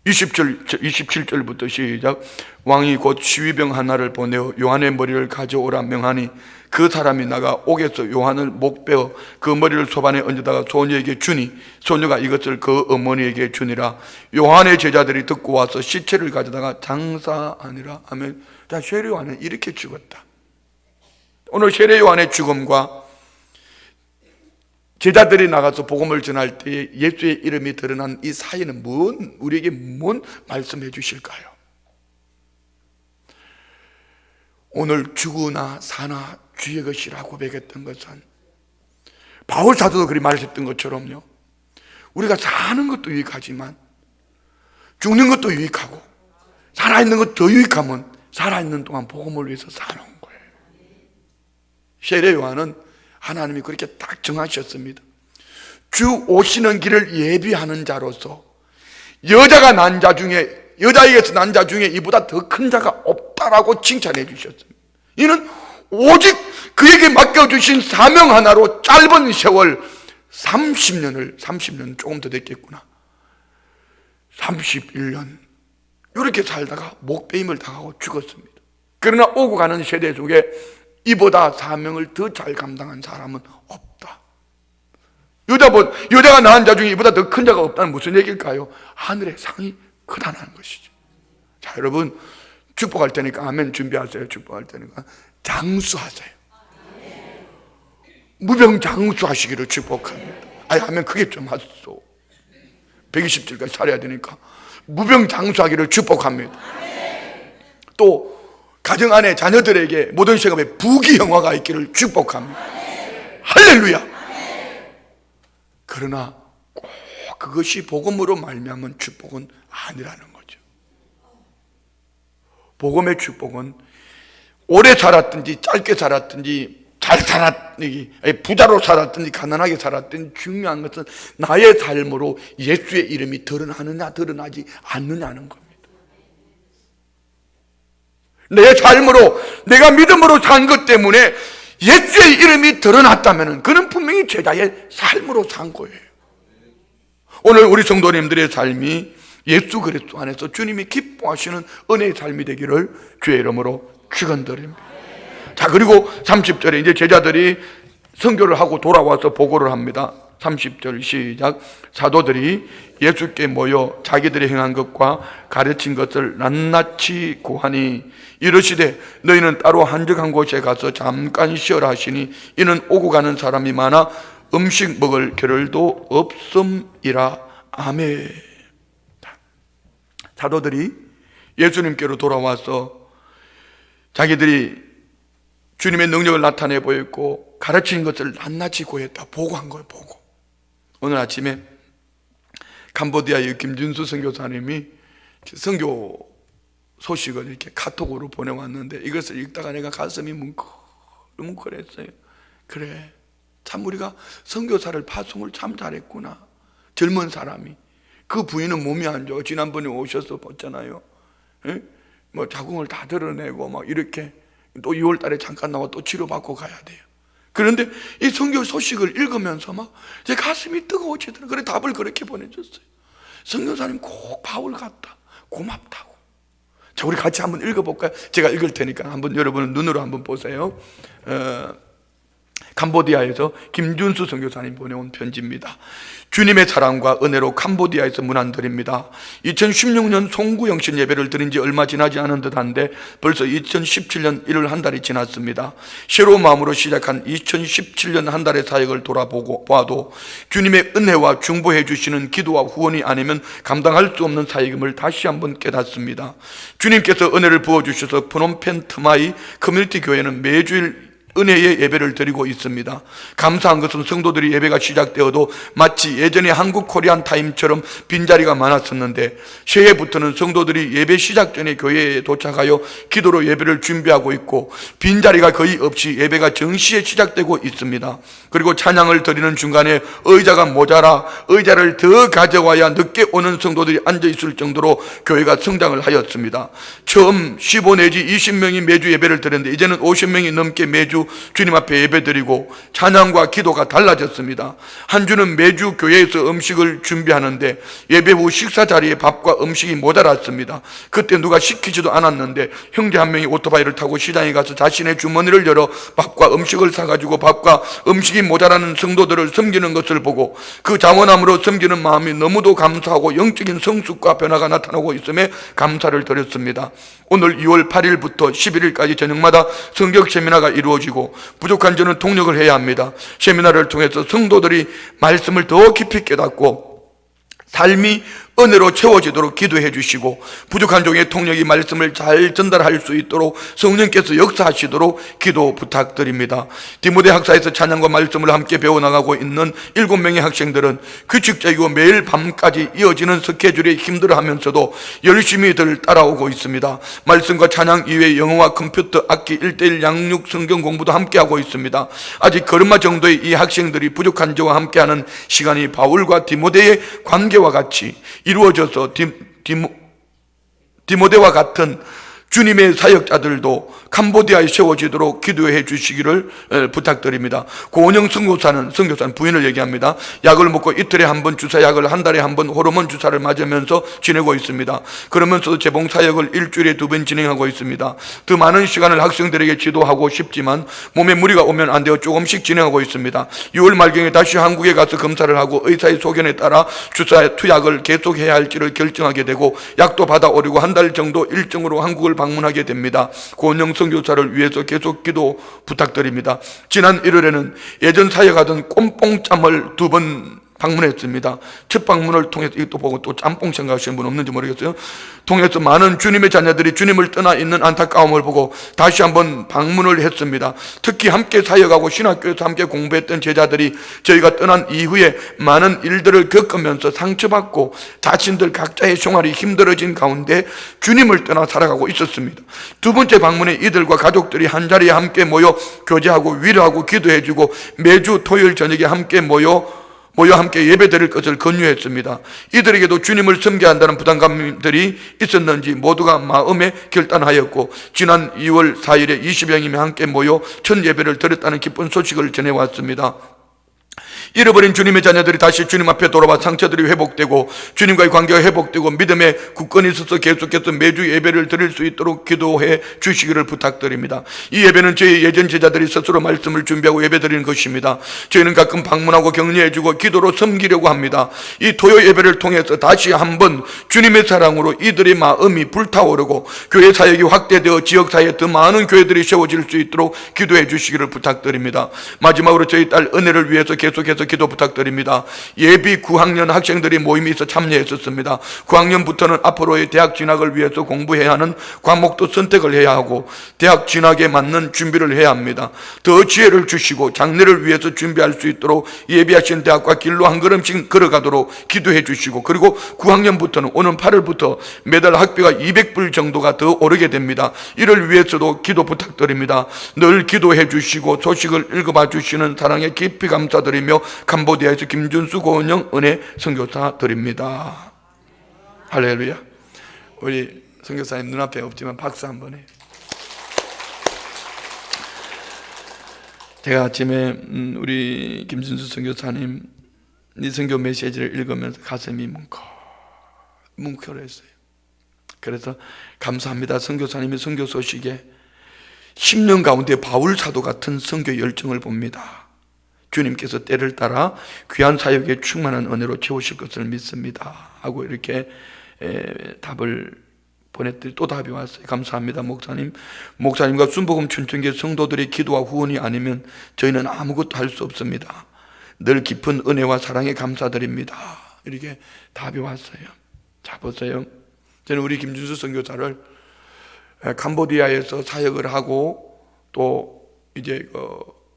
27절부터 시작. 왕이 곧 시위병 하나를 보내어 요한의 머리를 가져오라 명하니 그 사람이 나가 옥에서 요한을 목베어 그 머리를 소반에 얹어다가 소녀에게 주니 소녀가 이것을 그 어머니에게 주니라. 요한의 제자들이 듣고 와서 시체를 가져다가 장사하니라 하면, 자, 세례 요한은 이렇게 죽었다. 오늘 세례 요한의 죽음과 제자들이 나가서 복음을 전할 때 예수의 이름이 드러난 이 사이는 우리에게 뭔 말씀해 주실까요? 오늘 죽으나 사나 주의 것이라 고백했던 것은 바울 사도도 그리 말했던 것처럼요, 우리가 사는 것도 유익하지만 죽는 것도 유익하고 살아있는 것도 더 유익하면 살아있는 동안 복음을 위해서 사는 거예요. 세례 요한은 하나님이 그렇게 딱 정하셨습니다. 주 오시는 길을 예비하는 자로서 여자가 난 자 중에, 여자에게서 난 자 중에 이보다 더 큰 자가 없다라고 칭찬해 주셨습니다. 이는 오직 그에게 맡겨주신 사명 하나로 짧은 세월 30년 조금 더 됐겠구나, 31년 이렇게 살다가 목배임을 당하고 죽었습니다. 그러나 오고 가는 세대 속에 이보다 사명을 더 잘 감당한 사람은 없다. 여자가 낳은 자 중에 이보다 더 큰 자가 없다는 무슨 얘기일까요? 하늘의 상이 크다는 것이죠. 자, 여러분, 축복할 테니까 아멘 준비하세요. 축복할 테니까 장수하세요. 무병장수하시기를 축복합니다. 아멘 크게 좀 하소. 120절까지 살아야 되니까 무병장수하기를 축복합니다. 또 가정 안에 자녀들에게 모든 시간에 부귀영화가 있기를 축복합니다. 할렐루야. 그러나 꼭 그것이 복음으로 말미암은 축복은 아니라는 거죠. 복음의 축복은 오래 살았든지 짧게 살았든지 잘 살았든지 부자로 살았든지 가난하게 살았든지 중요한 것은 나의 삶으로 예수의 이름이 드러나느냐 드러나지 않느냐는 겁니다. 내 삶으로, 내가 믿음으로 산 것 때문에 예수의 이름이 드러났다면 그는 분명히 제자의 삶으로 산 거예요. 오늘 우리 성도님들의 삶이 예수 그리스도 안에서 주님이 기뻐하시는 은혜의 삶이 되기를 주의 이름으로 축원드립니다. 자, 그리고 30절에 이제 제자들이 선교를 하고 돌아와서 보고를 합니다. 30절 시작. 사도들이 예수께 모여 자기들이 행한 것과 가르친 것을 낱낱이 고하니 이르시되 너희는 따로 한적한 곳에 가서 잠깐 쉬어라 하시니 이는 오고 가는 사람이 많아 음식 먹을 겨를도 없음이라. 아멘. 사도들이 예수님께로 돌아와서 자기들이 주님의 능력을 나타내 보였고 가르친 것을 낱낱이 고했다. 보고한 거예요. 보고. 오늘 아침에 캄보디아의 김준수 선교사님이 선교 소식을 이렇게 카톡으로 보내왔는데 이것을 읽다가 내가 가슴이 뭉클했어요. 그래, 참 우리가 선교사를 파송을 참 잘했구나. 젊은 사람이, 그 부인은 몸이 안 좋아. 지난번에 오셔서 봤잖아요. 에? 뭐 자궁을 다 드러내고 막 이렇게 또 2월 달에 잠깐 나와 또 치료받고 가야 돼요. 그런데 이 선교 소식을 읽으면서 막 제 가슴이 뜨거워지더라고요. 그래 답을 그렇게 보내줬어요. 선교사님 꼭 바울 같다. 고맙다고. 자, 우리 같이 한번 읽어볼까요? 제가 읽을 테니까 한번 여러분은 눈으로 한번 보세요. 캄보디아에서 김준수 선교사님 보내온 편지입니다. 주님의 사랑과 은혜로 캄보디아에서 문안드립니다. 2016년 송구영신 예배를 드린 지 얼마 지나지 않은 듯한데 벌써 2017년 1월 한 달이 지났습니다. 새로운 마음으로 시작한 2017년 한 달의 사역을 돌아봐도 주님의 은혜와 중보해 주시는 기도와 후원이 아니면 감당할 수 없는 사역임을 다시 한번 깨닫습니다. 주님께서 은혜를 부어주셔서 프놈펜 트마이 커뮤니티 교회는 매주일 은혜의 예배를 드리고 있습니다. 감사한 것은 성도들이 예배가 시작되어도 마치 예전에 한국 코리안 타임처럼 빈자리가 많았었는데 새해부터는 성도들이 예배 시작 전에 교회에 도착하여 기도로 예배를 준비하고 있고 빈자리가 거의 없이 예배가 정시에 시작되고 있습니다. 그리고 찬양을 드리는 중간에 의자가 모자라 의자를 더 가져와야 늦게 오는 성도들이 앉아있을 정도로 교회가 성장을 하였습니다. 처음 15 내지 20명이 매주 예배를 드렸는데 이제는 50명이 넘게 매주 매주 주님 앞에 예배드리고 찬양과 기도가 달라졌습니다. 한 주는 매주 교회에서 음식을 준비하는데 예배 후 식사 자리에 밥과 음식이 모자랐습니다. 그때 누가 시키지도 않았는데 형제 한 명이 오토바이를 타고 시장에 가서 자신의 주머니를 열어 밥과 음식을 사가지고 밥과 음식이 모자라는 성도들을 섬기는 것을 보고 그 자원함으로 섬기는 마음이 너무도 감사하고 영적인 성숙과 변화가 나타나고 있음에 감사를 드렸습니다. 오늘 2월 8일부터 11일까지 저녁마다 성경 세미나가 이루어지고 부족한 저는 통역을 해야 합니다. 세미나를 통해서 성도들이 말씀을 더 깊이 깨닫고 삶이 은혜로 채워지도록 기도해 주시고 부족한 종의 통역이 말씀을 잘 전달할 수 있도록 성령께서 역사하시도록 기도 부탁드립니다. 디모데 학사에서 찬양과 말씀을 함께 배워나가고 있는 7명의 학생들은 규칙적이고 매일 밤까지 이어지는 스케줄에 힘들어하면서도 열심히들 따라오고 있습니다. 말씀과 찬양 이외에 영어와 컴퓨터, 악기, 1:1 양육 성경 공부도 함께하고 있습니다. 아직 걸음마 정도의 이 학생들이 부족한 저와 함께하는 시간이 바울과 디모데의 관계와 같이 이루어져서 디모데와 같은 주님의 사역자들도 캄보디아에 세워지도록 기도해 주시기를 부탁드립니다. 고은영 선교사는 부인을 얘기합니다. 약을 먹고 이틀에 한 번 주사약을, 한 달에 한 번 호르몬 주사를 맞으면서 지내고 있습니다. 그러면서도 재봉 사역을 일주일에 2번 진행하고 있습니다. 더 많은 시간을 학생들에게 지도하고 싶지만 몸에 무리가 오면 안 되어 조금씩 진행하고 있습니다. 6월 말경에 다시 한국에 가서 검사를 하고 의사의 소견에 따라 주사 투약을 계속해야 할지를 결정하게 되고 약도 받아오려고 한 달 정도 일정으로 한국을 방문하게 됩니다. 고은영 선교사를 위해서 계속 기도 부탁드립니다. 지난 1월에는 예전 사역하던 꼼뽕짬을 2번 방문했습니다. 첫 방문을 통해서 이것도 보고 또 짬뽕 생각하시는 분 없는지 모르겠어요. 통해서 많은 주님의 자녀들이 주님을 떠나 있는 안타까움을 보고 다시 한번 방문을 했습니다. 특히 함께 사역하고 신학교에서 함께 공부했던 제자들이 저희가 떠난 이후에 많은 일들을 겪으면서 상처받고 자신들 각자의 생활이 힘들어진 가운데 주님을 떠나 살아가고 있었습니다. 두 번째 방문에 이들과 가족들이 한자리에 함께 모여 교제하고 위로하고 기도해주고 매주 토요일 저녁에 함께 모여 함께 예배드릴 것을 권유했습니다. 이들에게도 주님을 섬겨야 한다는 부담감들이 있었는지 모두가 마음에 결단하였고 지난 2월 4일에 20여 명이 함께 모여 첫 예배를 드렸다는 기쁜 소식을 전해왔습니다. 잃어버린 주님의 자녀들이 다시 주님 앞에 돌아와 상처들이 회복되고 주님과의 관계가 회복되고 믿음의 굳건히 있어서 계속해서 매주 예배를 드릴 수 있도록 기도해 주시기를 부탁드립니다. 이 예배는 저희 예전 제자들이 스스로 말씀을 준비하고 예배 드리는 것입니다. 저희는 가끔 방문하고 격려해주고 기도로 섬기려고 합니다. 이 토요 예배를 통해서 다시 한번 주님의 사랑으로 이들의 마음이 불타오르고 교회 사역이 확대되어 지역사회에 더 많은 교회들이 세워질 수 있도록 기도해 주시기를 부탁드립니다. 마지막으로 저희 딸 은혜를 위해서 계속해서 기도 부탁드립니다. 예비 9학년 학생들이 모임에 있어 참여했었습니다. 9학년부터는 앞으로의 대학 진학을 위해서 공부해야 하는 과목도 선택을 해야 하고 대학 진학에 맞는 준비를 해야 합니다. 더 지혜를 주시고 장래를 위해서 준비할 수 있도록 예비하신 대학과 길로 한 걸음씩 걸어가도록 기도해 주시고 그리고 9학년부터는 오는 8월부터 매달 학비가 200불 정도가 더 오르게 됩니다. 이를 위해서도 기도 부탁드립니다. 늘 기도해 주시고 소식을 읽어봐 주시는 사랑에 깊이 감사드리며 캄보디아에서 김준수 고은영 은혜 선교사 드립니다. 할렐루야. 우리 선교사님 눈앞에 없지만 박수 한번 해요. 제가 아침에 우리 김준수 선교사님 이 선교 메시지를 읽으면서 가슴이 뭉클했어요. 그래서 감사합니다. 선교사님의 선교 소식에 10년 가운데 바울 사도 같은 선교 열정을 봅니다. 주님께서 때를 따라 귀한 사역에 충만한 은혜로 채우실 것을 믿습니다 하고 이렇게 답을 보냈더니 또 답이 왔어요. 감사합니다 목사님. 목사님과 순복음 춘천교회 성도들의 기도와 후원이 아니면 저희는 아무것도 할 수 없습니다. 늘 깊은 은혜와 사랑에 감사드립니다. 이렇게 답이 왔어요. 자 보세요. 저는 우리 김준수 선교사를 캄보디아에서 사역을 하고 또 이제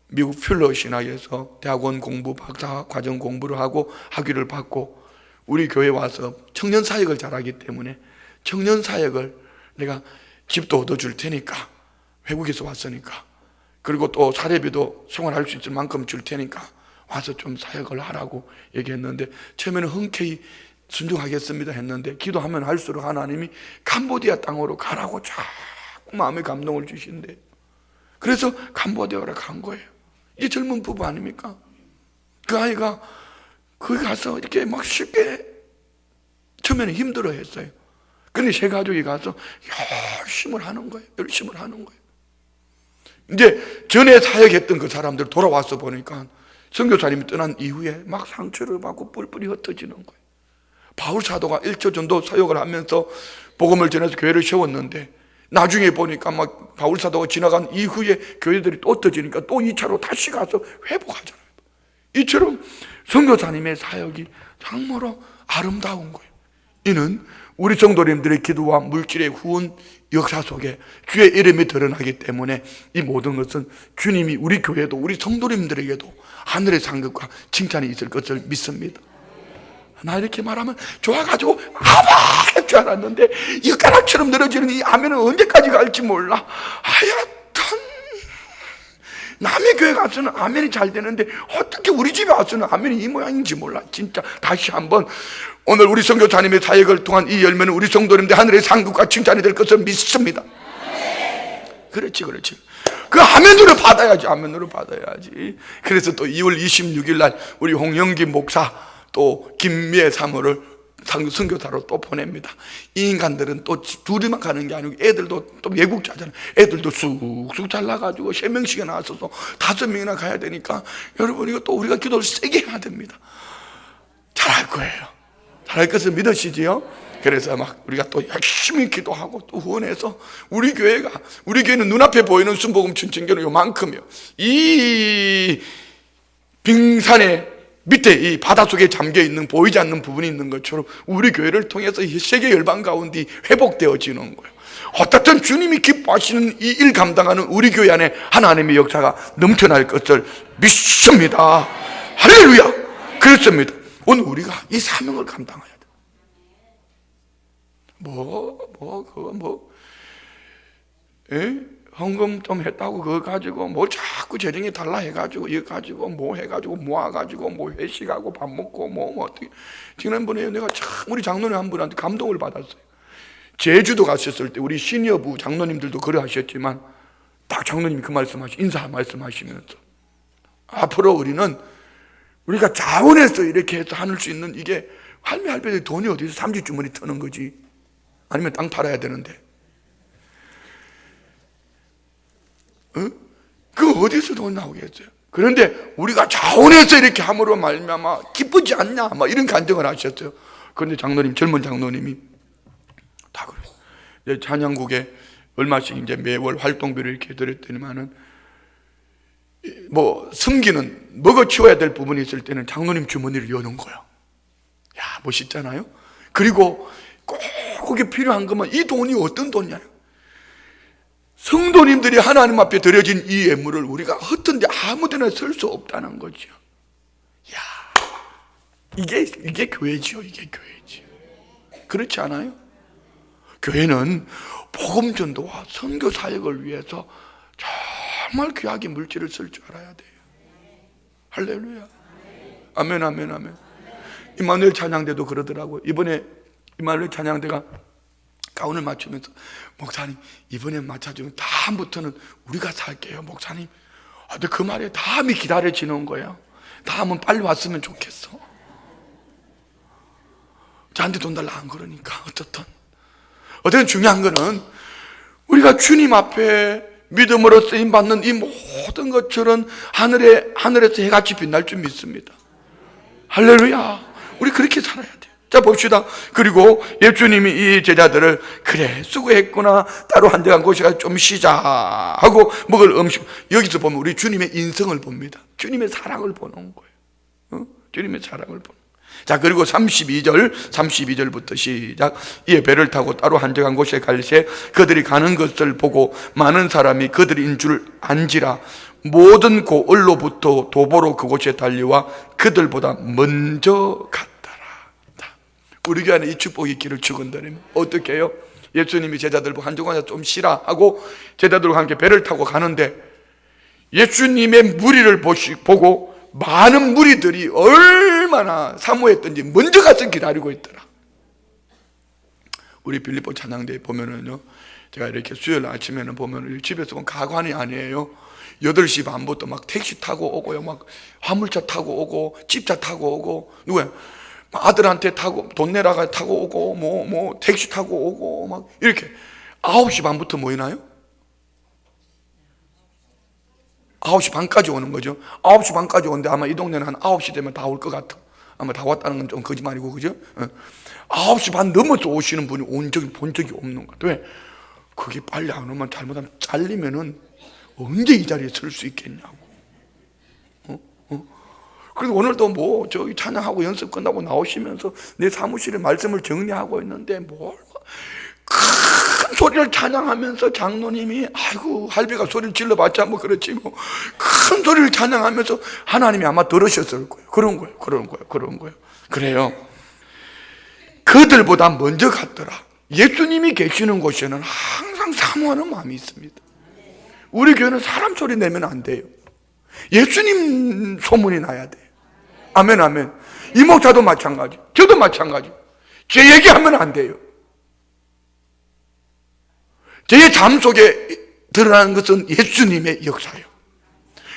미국 퓰러 신학에서 대학원 공부, 박사 과정 공부를 하고 학위를 받고 우리 교회에 와서 청년 사역을 잘하기 때문에 청년 사역을 내가 집도 얻어줄 테니까 외국에서 왔으니까 그리고 또 사례비도 생활할 수 있을 만큼 줄 테니까 와서 좀 사역을 하라고 얘기했는데 처음에는 흔쾌히 순종하겠습니다 했는데 기도하면 할수록 하나님이 캄보디아 땅으로 가라고 자꾸 마음에 감동을 주신대. 그래서 캄보디아로 간 거예요. 이게 젊은 부부 아닙니까? 그 아이가 거기 가서 이렇게 막 쉽게 처음에는 힘들어 했어요. 근데 세 가족이 가서 열심을 하는 거예요. 열심을 하는 거예요. 이제 전에 사역했던 그 사람들 돌아와서 보니까 선교사님이 떠난 이후에 막 상처를 받고 뿔뿔이 흩어지는 거예요. 바울 사도가 1초 정도 사역을 하면서 복음을 전해서 교회를 세웠는데 나중에 보니까 막 바울 사도가 지나간 이후에 교회들이 또 흩어지니까 또 2차로 다시 가서 회복하잖아요. 이처럼 선교사님의 사역이 정말로 아름다운 거예요. 이는 우리 성도님들의 기도와 물질의 후원 역사 속에 주의 이름이 드러나기 때문에 이 모든 것은 주님이 우리 교회도 우리 성도님들에게도 하늘의 상급과 칭찬이 있을 것을 믿습니다. 나 이렇게 말하면 좋아가지고 아마 할 줄 알았는데 숟가락처럼 늘어지는 이 아멘은 언제까지 갈지 몰라. 하여튼 남의 교회 가서는 아멘이 잘 되는데 어떻게 우리 집에 와서는 아멘이 이 모양인지 몰라. 진짜 다시 한번 오늘 우리 선교사님의 사역을 통한 이 열매는 우리 성도님들 하늘의 상급과 칭찬이 될 것을 믿습니다. 그렇지. 그 아멘으로 받아야지. 아멘으로 받아야지. 그래서 또 2월 26일 날 우리 홍영기 목사 또 김미애 사모를 선교사로 또 보냅니다. 이 인간들은 또 둘이만 가는 게 아니고 애들도 또 외국자잖아요. 애들도 쑥쑥 잘나가지고 3명씩이나 나왔어서 5명이나 가야 되니까 여러분 이거 또 우리가 기도를 세게 해야 됩니다. 잘할 거예요. 잘할 것을 믿으시지요? 그래서 막 우리가 또 열심히 기도하고 또 후원해서 우리 교회는 눈앞에 보이는 순복음 춘천교는 요만큼이요. 이 빙산의 밑에 이 바닷속에 잠겨있는 보이지 않는 부분이 있는 것처럼 우리 교회를 통해서 세계 열방 가운데 회복되어지는 거예요. 어떻든 주님이 기뻐하시는 이 일 감당하는 우리 교회 안에 하나님의 역사가 넘쳐날 것을 믿습니다. 할렐루야. 그렇습니다. 오늘 우리가 이 사명을 감당해야 돼. 헌금 좀 했다고 그거 가지고 뭐 자꾸 재정이 달라 해가지고 이거 가지고 뭐 해가지고 모아가지고 뭐 회식하고 밥 먹고 뭐 어떻게. 지난번에 내가 참 우리 장로님 한 분한테 감동을 받았어요. 제주도 갔었을 때 우리 시니어부 장로님들도 그래 하셨지만 딱 장로님이 그 인사 말씀하시면서 앞으로 우리가 자원해서 이렇게 해서 하늘 수 있는 이게 할배들이 돈이 어디서 삼지주머니 트는 거지 아니면 땅 팔아야 되는데 그 어디서 돈 나오겠어요? 그런데 우리가 자원해서 이렇게 함으로 말미암아 기쁘지 않냐 막 이런 간증을 하셨어요. 그런데 젊은 장로님이 다 그래요. 찬양국에 얼마씩 이제 매월 활동비를 이렇게 드렸더니만은 뭐 섬기는 먹어치워야 될 부분이 있을 때는 장로님 주머니를 여는 거야. 야, 멋있잖아요. 그리고 꼭 그게 필요한 것만 이 돈이 어떤 돈이냐? 성도님들이 하나님 앞에 드려진 이 예물을 우리가 헛된데 아무데나 쓸 수 없다는 거죠. 야, 이게 교회지요. 이게 교회지요. 그렇지 않아요? 교회는 복음 전도와 선교 사역을 위해서 정말 귀하게 물질을 쓸 줄 알아야 돼요. 할렐루야. 아멘, 아멘, 아멘. 임마누엘 찬양대도 그러더라고요. 이번에 임마누엘 찬양대가 가운을 맞추면서 목사님 이번에 맞춰주면 다음부터는 우리가 살게요 목사님. 근데 그 말에 다음이 기다려지는 거예요. 다음은 빨리 왔으면 좋겠어. 저한테 돈 달라 안 그러니까 어쨌든 중요한 거는 우리가 주님 앞에 믿음으로 쓰임받는 이 모든 것들은 하늘에서 해같이 빛날 줄 믿습니다. 할렐루야. 우리 그렇게 살아야 돼요. 자 봅시다. 그리고 예수님이 이 제자들을 그래 수고했구나 따로 한적한 곳에 가서 좀 쉬자 하고 먹을 음식, 여기서 보면 우리 주님의 인성을 봅니다. 주님의 사랑을 보는 거예요. 주님의 사랑을 보는 거예요. 자 그리고 32절부터 시작. 이에 배를 타고 따로 한적한 곳에 갈새 그들이 가는 것을 보고 많은 사람이 그들인 줄 안지라 모든 고을로부터 도보로 그곳에 달려와 그들보다 먼저 갔더라. 우리 교회 안에 이 축복의 길을 축원드리면 어떻게 해요? 예수님이 제자들 보고 한적한 곳에 좀 쉬라 하고 제자들과 함께 배를 타고 가는데 예수님의 무리를 보고 많은 무리들이 얼마나 사모했던지 먼저 가서 기다리고 있더라. 우리 빌립보 찬양대에 보면은요, 제가 이렇게 수요일 아침에는 보면 집에서 보면 가관이 아니에요. 8시 반부터 막 택시 타고 오고요. 막 화물차 타고 오고 집차 타고 오고, 누구야? 아들한테 타고 돈 내라가 타고 오고 뭐 택시 타고 오고 막 이렇게 9시 반부터 모이나요? 9시 반까지 오는 거죠. 9시 반까지 오는데 아마 이 동네는 한 9시 되면 다 올 것 같아. 아마 다 왔다는 건 좀 거짓말이고, 그죠? 9시 반 넘어서 오시는 분이 본 적이 없는 것 같아. 왜? 그게 빨리 안 오면 잘못하면 잘리면은 언제 이 자리에 설 수 있겠냐고. 그래서 오늘도 뭐 저기 찬양하고 연습 끝나고 나오시면서 내 사무실에 말씀을 정리하고 있는데 큰 소리를 찬양하면서 장로님이 아이고 할배가 소리를 질러봤자 뭐 그렇지 뭐 큰 소리를 찬양하면서 하나님이 아마 들으셨을 거예요. 그런 거예요. 그래요. 그들보다 먼저 갔더라. 예수님이 계시는 곳에는 항상 사모하는 마음이 있습니다. 우리 교회는 사람 소리 내면 안 돼요. 예수님 소문이 나야 돼요. 아멘, 아멘. 이 목사도 마찬가지, 저도 마찬가지. 제 얘기하면 안 돼요. 제 삶 속에 드러나는 것은 예수님의 역사예요.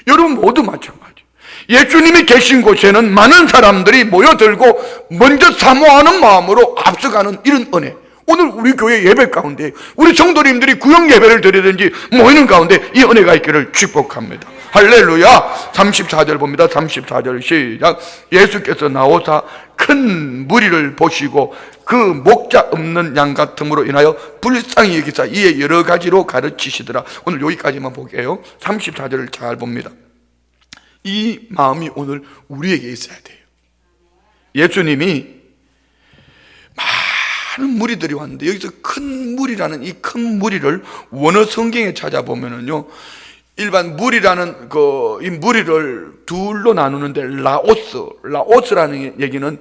여러분 모두 마찬가지. 예수님이 계신 곳에는 많은 사람들이 모여들고 먼저 사모하는 마음으로 앞서가는 이런 은혜. 오늘 우리 교회 예배 가운데 우리 성도님들이 구역 예배를 드리든지 모이는 가운데 이 은혜가 있기를 축복합니다. 할렐루야. 34절 봅니다. 34절 시작. 예수께서 나오사 큰 무리를 보시고 그 목자 없는 양 같음으로 인하여 불쌍히 여기사 이에 여러 가지로 가르치시더라. 오늘 여기까지만 볼게요. 34절을 잘 봅니다. 이 마음이 오늘 우리에게 있어야 돼요. 예수님이 많은 무리들이 왔는데 여기서 큰 무리라는 이 큰 무리를 원어 성경에 찾아보면은요, 일반 무리라는 이 무리를 둘로 나누는데 라오스라는 얘기는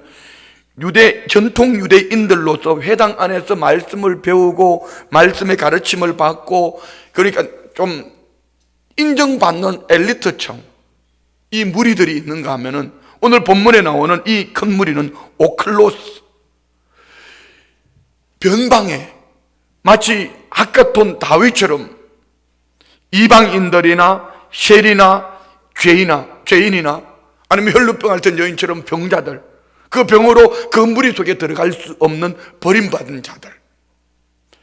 전통 유대인들로서 회당 안에서 말씀을 배우고 말씀의 가르침을 받고, 그러니까 좀 인정받는 엘리트층, 이 무리들이 있는가 하면은 오늘 본문에 나오는 이 큰 무리는 오클로스, 변방에 마치 아까톤 다윗처럼 이방인들이나 셀이나 죄인이나 아니면 혈루병 앓던 여인처럼 병자들, 그 병으로 그 무리 속에 들어갈 수 없는 버림받은 자들.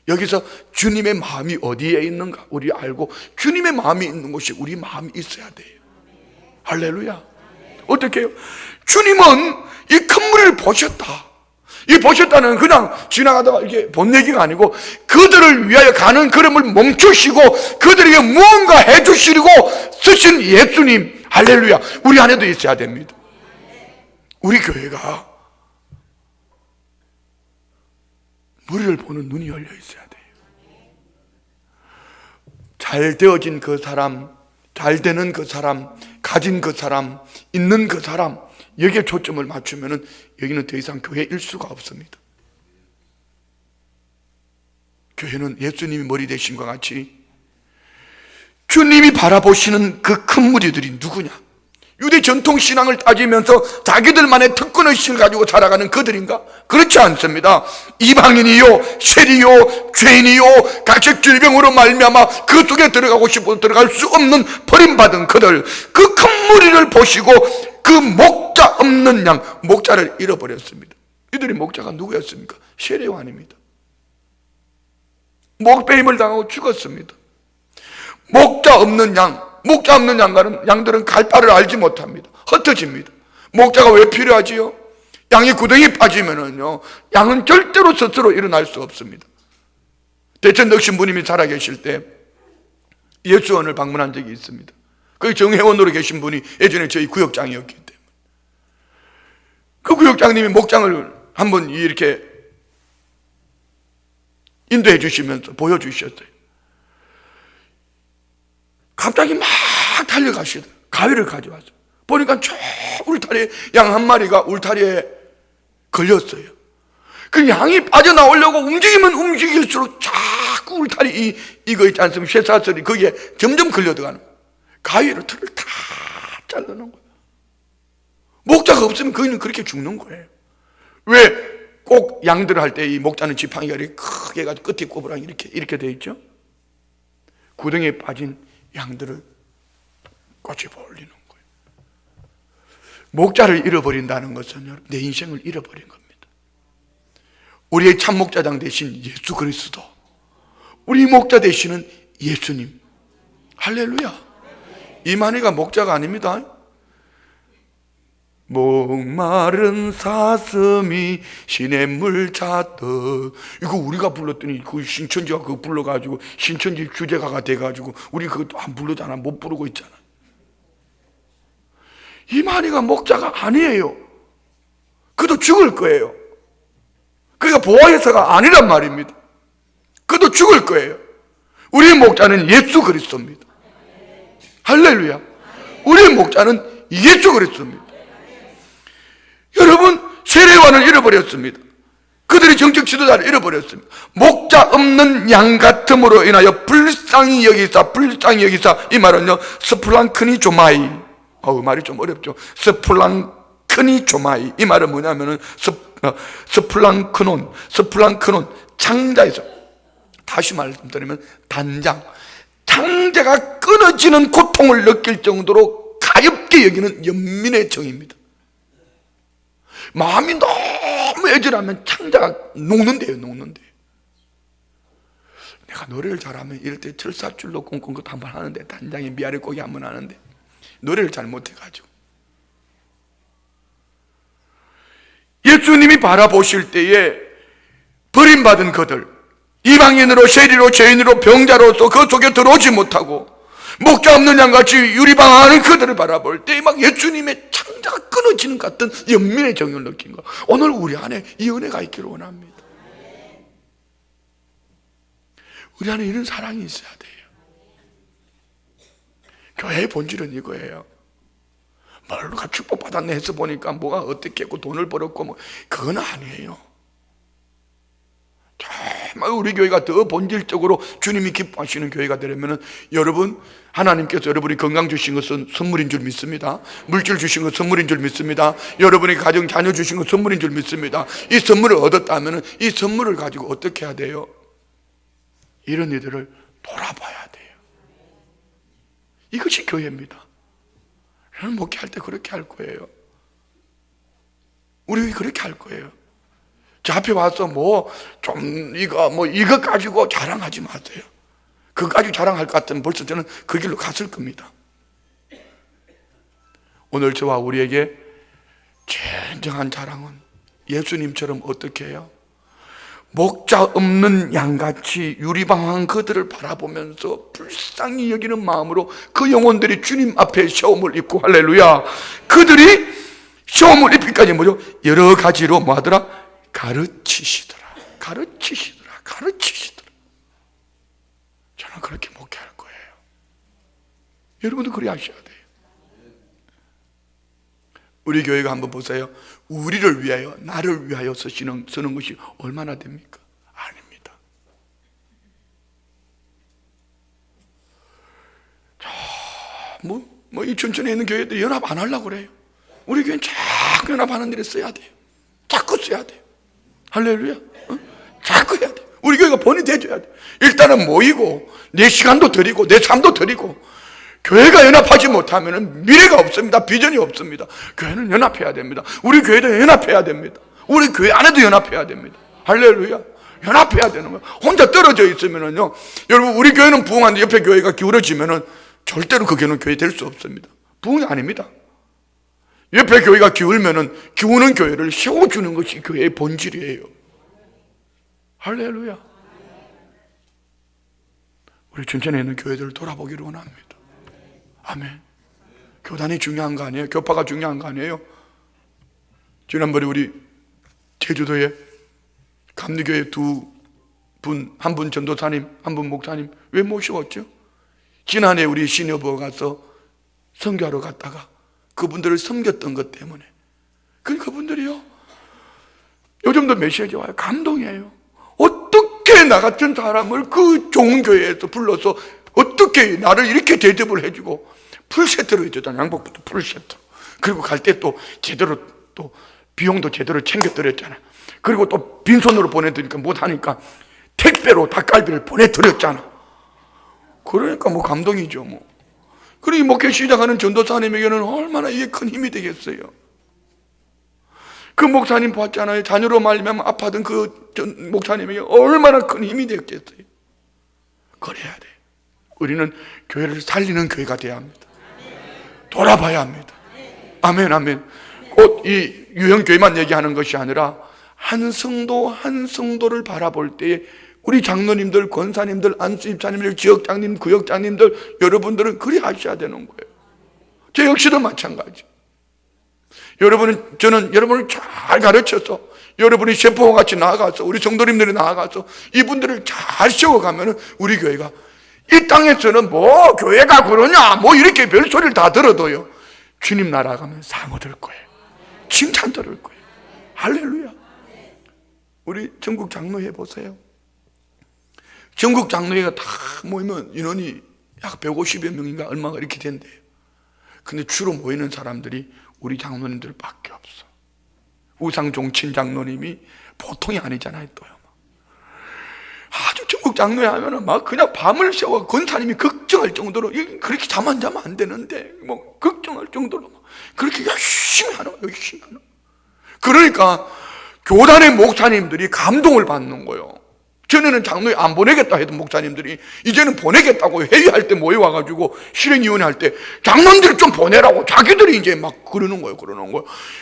여기서 주님의 마음이 어디에 있는가 우리 알고, 주님의 마음이 있는 곳이 우리 마음이 있어야 돼요. 할렐루야. 어떻게 해요? 주님은 이 큰 무리를 보셨다. 이 보셨다는 그냥 지나가다가 이게 본 얘기가 아니고 그들을 위하여 가는 걸음을 멈추시고 그들에게 무언가 해주시려고 쓰신 예수님. 할렐루야. 우리 안에도 있어야 됩니다. 우리 교회가 무리를 보는 눈이 열려 있어야 돼요. 잘 되어진 그 사람, 잘 되는 그 사람, 가진 그 사람, 있는 그 사람, 여기에 초점을 맞추면은 여기는 더 이상 교회일 수가 없습니다. 교회는 예수님이 머리 되신 것 같이 주님이 바라보시는 그 큰 무리들이 누구냐? 유대 전통 신앙을 따지면서 자기들만의 특권의식을 가지고 살아가는 그들인가? 그렇지 않습니다. 이방인이요, 셀이요, 죄인이요, 각색 질병으로 말미암아 그 속에 들어가고 싶어도 들어갈 수 없는 버림받은 그들, 그 큰 무리를 보시고 그 목자 없는 양, 목자를 잃어버렸습니다. 이들이 목자가 누구였습니까? 세례요한입니다. 목배임을 당하고 죽었습니다. 목자 없는 양들은 갈 바를 알지 못합니다. 흩어집니다. 목자가 왜 필요하지요? 양이 구덩이에 빠지면은요, 양은 절대로 스스로 일어날 수 없습니다. 대천 덕신부님이 살아계실 때 예수원을 방문한 적이 있습니다. 거기 정회원으로 계신 분이 예전에 저희 구역장이었기 때문에 그 구역장님이 목장을 한번 이렇게 인도해 주시면서 보여주셨어요. 갑자기 막 달려가시더라고요. 가위를 가져왔어요. 보니까 저 울타리에 양 한 마리가 울타리에 걸렸어요. 그 양이 빠져나오려고 움직이면 움직일수록 자꾸 울타리 이거 있지 않습니까? 쇠사슬이 거기에 점점 걸려들어가는 거예요. 가위로 털을 다 잘라놓은 거예요. 목자가 없으면 거기는 그렇게 죽는 거예요. 왜 꼭 양들을 할 때 이 목자는 지팡이가 이렇게 크게 해가지고 끝에 꼬부랑 이렇게 돼 있죠? 구덩이에 빠진 양들을 꼬집어 올리는 거예요. 목자를 잃어버린다는 것은 내 인생을 잃어버린 겁니다. 우리의 참 목자장 대신 예수 그리스도, 우리 목자 되시는 예수님. 할렐루야. 이만희가 목자가 아닙니다. 목마른 사슴이 시냇물 찾듯, 이거 우리가 불렀더니 그 신천지가 그거 불러가지고 신천지 주제가가 돼가지고 우리 그것도 안 부르잖아. 못 부르고 있잖아. 이만희가 목자가 아니에요. 그도 죽을 거예요. 그러니까 보호회사가 아니란 말입니다. 그도 죽을 거예요. 우리의 목자는 예수 그리스도입니다. 할렐루야. 우리의 목자는 예수 그리스도입니다. 여러분, 세례관을 잃어버렸습니다. 그들이 정책 지도자를 잃어버렸습니다. 목자 없는 양 같음으로 인하여 불쌍히 여기사, 불쌍히 여기사. 이 말은요, 스플랑크니 조마이. 말이 좀 어렵죠. 스플랑크니 조마이. 이 말은 뭐냐면은 스플랑크논 창자에서, 다시 말씀드리면 단장, 창자가 끊어지는 고통을 느낄 정도로 가엽게 여기는 연민의 정입니다. 마음이 너무 애절하면 창자가 녹는데요. 내가 노래를 잘하면 이럴 때 철사줄로 꽁꽁 것도 한번 하는데, 단장이 미아리 고기 한번 하는데 노래를 잘 못해가지고, 예수님이 바라보실 때에 버림받은 그들, 이방인으로, 세리로, 죄인으로, 병자로서 그 속에 들어오지 못하고 목자 없는 양같이 유리방황하는 그들을 바라볼 때 막 예수님의 창자가 끊어지는 것 같은 연민의 정을 느낀 거. 오늘 우리 안에 이 은혜가 있기를 원합니다. 우리 안에 이런 사랑이 있어야 돼요. 교회의 본질은 이거예요. 뭘가 축복받았네 해서 보니까 뭐가 어떻게 했고 돈을 벌었고 뭐, 그건 아니에요. 정말 우리 교회가 더 본질적으로 주님이 기뻐하시는 교회가 되려면, 여러분, 하나님께서 여러분이 건강 주신 것은 선물인 줄 믿습니다. 물질 주신 것 선물인 줄 믿습니다. 여러분이 가정 자녀 주신 것 선물인 줄 믿습니다. 이 선물을 얻었다면 이 선물을 가지고 어떻게 해야 돼요? 이런 이들을 돌아봐야 돼요. 이것이 교회입니다. 저는 목회할 때 그렇게 할 거예요. 우리 그렇게 할 거예요. 저 앞에 와서 이거 가지고 자랑하지 마세요. 그거 가지고 자랑할 것 같으면 벌써 저는 그 길로 갔을 겁니다. 오늘 저와 우리에게 진정한 자랑은 예수님처럼 어떻게 해요? 목자 없는 양같이 유리방황한 그들을 바라보면서 불쌍히 여기는 마음으로 그 영혼들이 주님 앞에 시험을 입고, 할렐루야, 그들이 시험을 입기까지 뭐죠? 여러 가지로 뭐하더라? 가르치시더라. 저는 그렇게 목회할 거예요. 여러분도 그리 하셔야 돼요. 우리 교회가 한번 보세요. 우리를 위하여, 나를 위하여 쓰는 것이 얼마나 됩니까? 아닙니다. 이 춘천에 있는 교회들 연합 안 하려고 그래요. 우리 교회는 자꾸 연합하는 일에 써야 돼요. 자꾸 써야 돼요. 할렐루야. 자꾸 해야 돼. 우리 교회가 본이 돼줘야 돼. 일단은 모이고 내 시간도 드리고 내 삶도 드리고. 교회가 연합하지 못하면 미래가 없습니다. 비전이 없습니다. 교회는 연합해야 됩니다. 우리 교회도 연합해야 됩니다. 우리 교회 안에도 연합해야 됩니다. 할렐루야. 연합해야 되는 거예요. 혼자 떨어져 있으면은요, 여러분, 우리 교회는 부흥하는데 옆에 교회가 기울어지면은 절대로 그 교회는 교회 될 수 없습니다. 부흥이 아닙니다. 옆에 교회가 기울면은 기우는 교회를 세워주는 것이 교회의 본질이에요. 할렐루야. 우리 춘천에 있는 교회들을 돌아보기를 원합니다. 아멘. 교단이 중요한 거 아니에요? 교파가 중요한 거 아니에요? 지난번에 우리 제주도에 감리교회 한 분 전도사님, 한 분 목사님 왜 모셔왔죠? 지난해 우리 시니어부가 가서 선교하러 갔다가 그분들을 섬겼던 것 때문에, 그분들이요, 요즘도 메시지 와요. 감동이에요. 어떻게 나 같은 사람을 그 좋은 교회에서 불러서 어떻게 나를 이렇게 대접을 해주고 풀세트로 해줬잖아. 양복부터 풀세트. 그리고 갈 때 또 제대로 또 비용도 제대로 챙겨드렸잖아. 그리고 또 빈손으로 보내드리니까 못하니까 택배로 닭갈비를 보내드렸잖아. 그러니까 뭐 감동이죠 뭐. 그리고 목회 시작하는 전도사님에게는 얼마나 이게 큰 힘이 되겠어요. 그 목사님 봤잖아요. 자녀로 말미암아 아파하던 그 목사님에게 얼마나 큰 힘이 되겠어요. 그래야 돼. 우리는 교회를 살리는 교회가 돼야 합니다. 돌아봐야 합니다. 아멘, 아멘. 꼭 이 유형교회만 얘기하는 것이 아니라 한 성도 한 성도를 바라볼 때에 우리 장로님들, 권사님들, 안수집사님들, 지역장님, 구역장님들 여러분들은 그리 하셔야 되는 거예요. 저 역시도 마찬가지. 저는 여러분을 잘 가르쳐서 여러분이 셰퍼와 같이 나아가서 우리 성도님들이 나아가서 이분들을 잘 세워가면 우리 교회가 이 땅에서는 뭐 교회가 그러냐 뭐 이렇게 별소리를 다 들어도요, 주님 나라 가면 상 얻을 거예요. 칭찬 들을 거예요. 할렐루야. 우리 전국 장로회 보세요. 전국 장로회가 다 모이면 인원이 약 150여 명인가 얼마가 이렇게 된대요. 근데 주로 모이는 사람들이 우리 장로님들 밖에 없어. 우상종친 장로님이 보통이 아니잖아요. 또요. 아주 전국 장로회 하면은 막 그냥 밤을 새워 권사님이 걱정할 정도로, 그렇게 잠 안 자면 안 되는데 뭐 걱정할 정도로 그렇게 열심히 하는 거예요. 열심히 하는. 그러니까 교단의 목사님들이 감동을 받는 거예요. 전에는 장로회 안 보내겠다 했던 목사님들이 이제는 보내겠다고 회의할 때 모여와가지고 실행위원회 할 때 장로님들 좀 보내라고 자기들이 이제 막 그러는 거예요.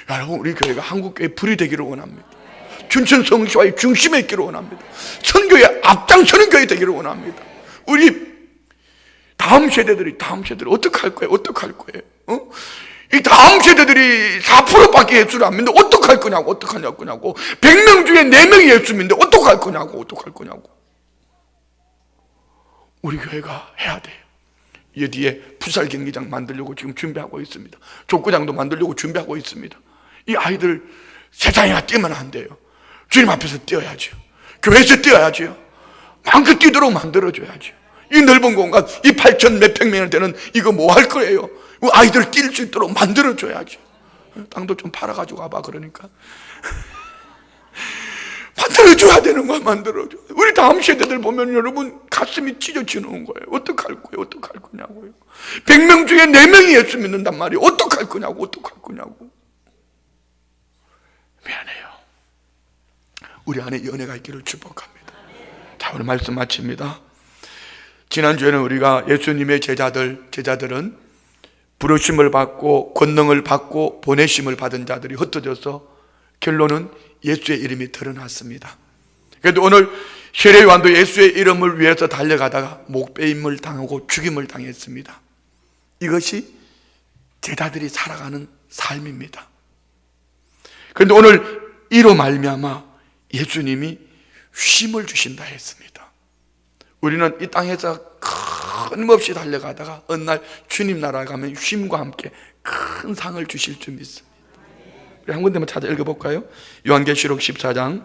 여러분, 우리 교회가 한국교회 불이 되기를 원합니다. 춘천 성시와의 중심에 있기를 원합니다. 선교의 앞장서는 교회 되기를 원합니다. 우리 다음 세대들이 어떻게 할 거예요? 이 다음 세대들이 4%밖에 예수를 안 믿는데 어떡할 거냐고. 100명 중에 4명이 예수 믿는데 어떡할 거냐고. 우리 교회가 해야 돼요. 이 뒤에 풋살 경기장 만들려고 지금 준비하고 있습니다. 족구장도 만들려고 준비하고 있습니다. 이 아이들 세상에 뛰면 안 돼요. 주님 앞에서 뛰어야죠. 교회에서 뛰어야죠. 마음껏 뛰도록 만들어줘야죠. 이 넓은 공간, 이 8천 몇백 명이 되는 이거 뭐 할 거예요? 아이들 뛸 수 있도록 만들어줘야지. 땅도 좀 팔아가지고 와봐. 그러니까 만들어줘야 되는 거야. 만들어줘. 우리 다음 세대들 보면 여러분 가슴이 찢어지는 거예요. 어떡할 거냐고요. 100명 중에 4명이 예수 믿는단 말이에요. 어떡할 거냐고. 미안해요. 우리 안에 연애가 있기를 축복합니다. 자, 오늘 말씀 마칩니다. 지난주에는 우리가 예수님의 제자들은 부르심을 받고 권능을 받고 보내심을 받은 자들이 흩어져서 결론은 예수의 이름이 드러났습니다. 그런데 오늘 세례요한도 예수의 이름을 위해서 달려가다가 목베임을 당하고 죽임을 당했습니다. 이것이 제자들이 살아가는 삶입니다. 그런데 오늘 이로 말미암아 예수님이 쉼을 주신다 했습니다. 우리는 이 땅에서 끊임없이 달려가다가 어느 날 주님 나라에 가면 쉼과 함께 큰 상을 주실 줄 믿습니다. 우리 한 군데만 찾아 읽어볼까요? 요한계시록 14장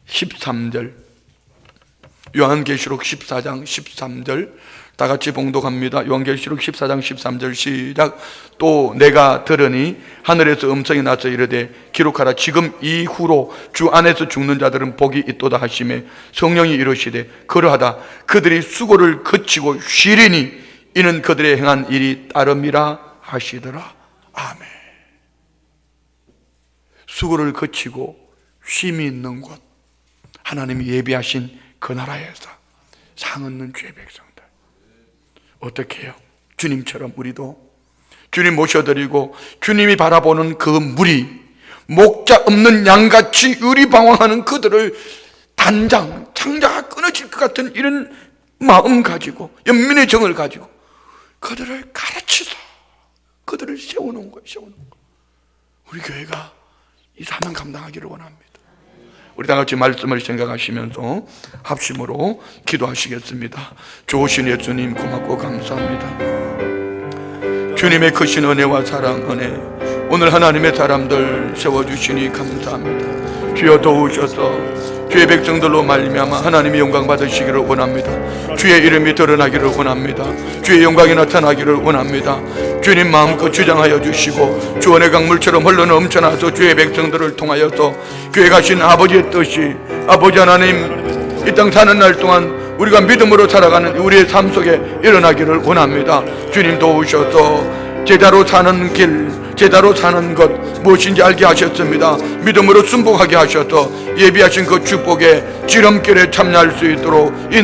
13절. 요한계시록 14장 13절 다 같이 봉독합니다. 요한계시록 14장 13절 시작. 또 내가 들으니 하늘에서 음성이 나서 이르되 기록하라. 지금 이후로 주 안에서 죽는 자들은 복이 있도다 하시매 성령이 이르시되 그러하다. 그들이 수고를 그치고 쉬리니 이는 그들의 행한 일이 따름이라 하시더라. 아멘. 수고를 그치고 쉼이 있는 곳, 하나님이 예비하신 그 나라에서 상 얻는 주의 백성들. 어떻게 해요? 주님처럼 우리도 주님 모셔드리고 주님이 바라보는 그 무리, 목자 없는 양같이 의리방황하는 그들을 단장, 창자가 끊어질 것 같은 이런 마음 가지고, 연민의 정을 가지고 그들을 가르치서 그들을 세우는 거예요. 우리 교회가 이 사명 감당하기를 원합니다. 우리 다 같이 말씀을 생각하시면서 합심으로 기도하시겠습니다. 좋으신 예수님 고맙고 감사합니다. 주님의 크신 은혜와 사랑, 은혜, 오늘 하나님의 사람들 세워주시니 감사합니다. 주여 도우셔서 주의 백성들로 말미암아 하나님의 영광 받으시기를 원합니다. 주의 이름이 드러나기를 원합니다. 주의 영광이 나타나기를 원합니다. 주님 마음껏 주장하여 주시고 주원의 강물처럼 흘러넘쳐나서 주의 백성들을 통하여서 교회 가신 아버지의 뜻이, 아버지 하나님 이 땅 사는 날 동안 우리가 믿음으로 살아가는 우리의 삶 속에 일어나기를 원합니다. 주님 도우셔서 제대로 사는 길, 제대로 사는 것 무엇인지 알게 하셨습니다. 믿음으로 순복하게 하셔서 예비하신 그 축복의 지름길에 참여할 수 있도록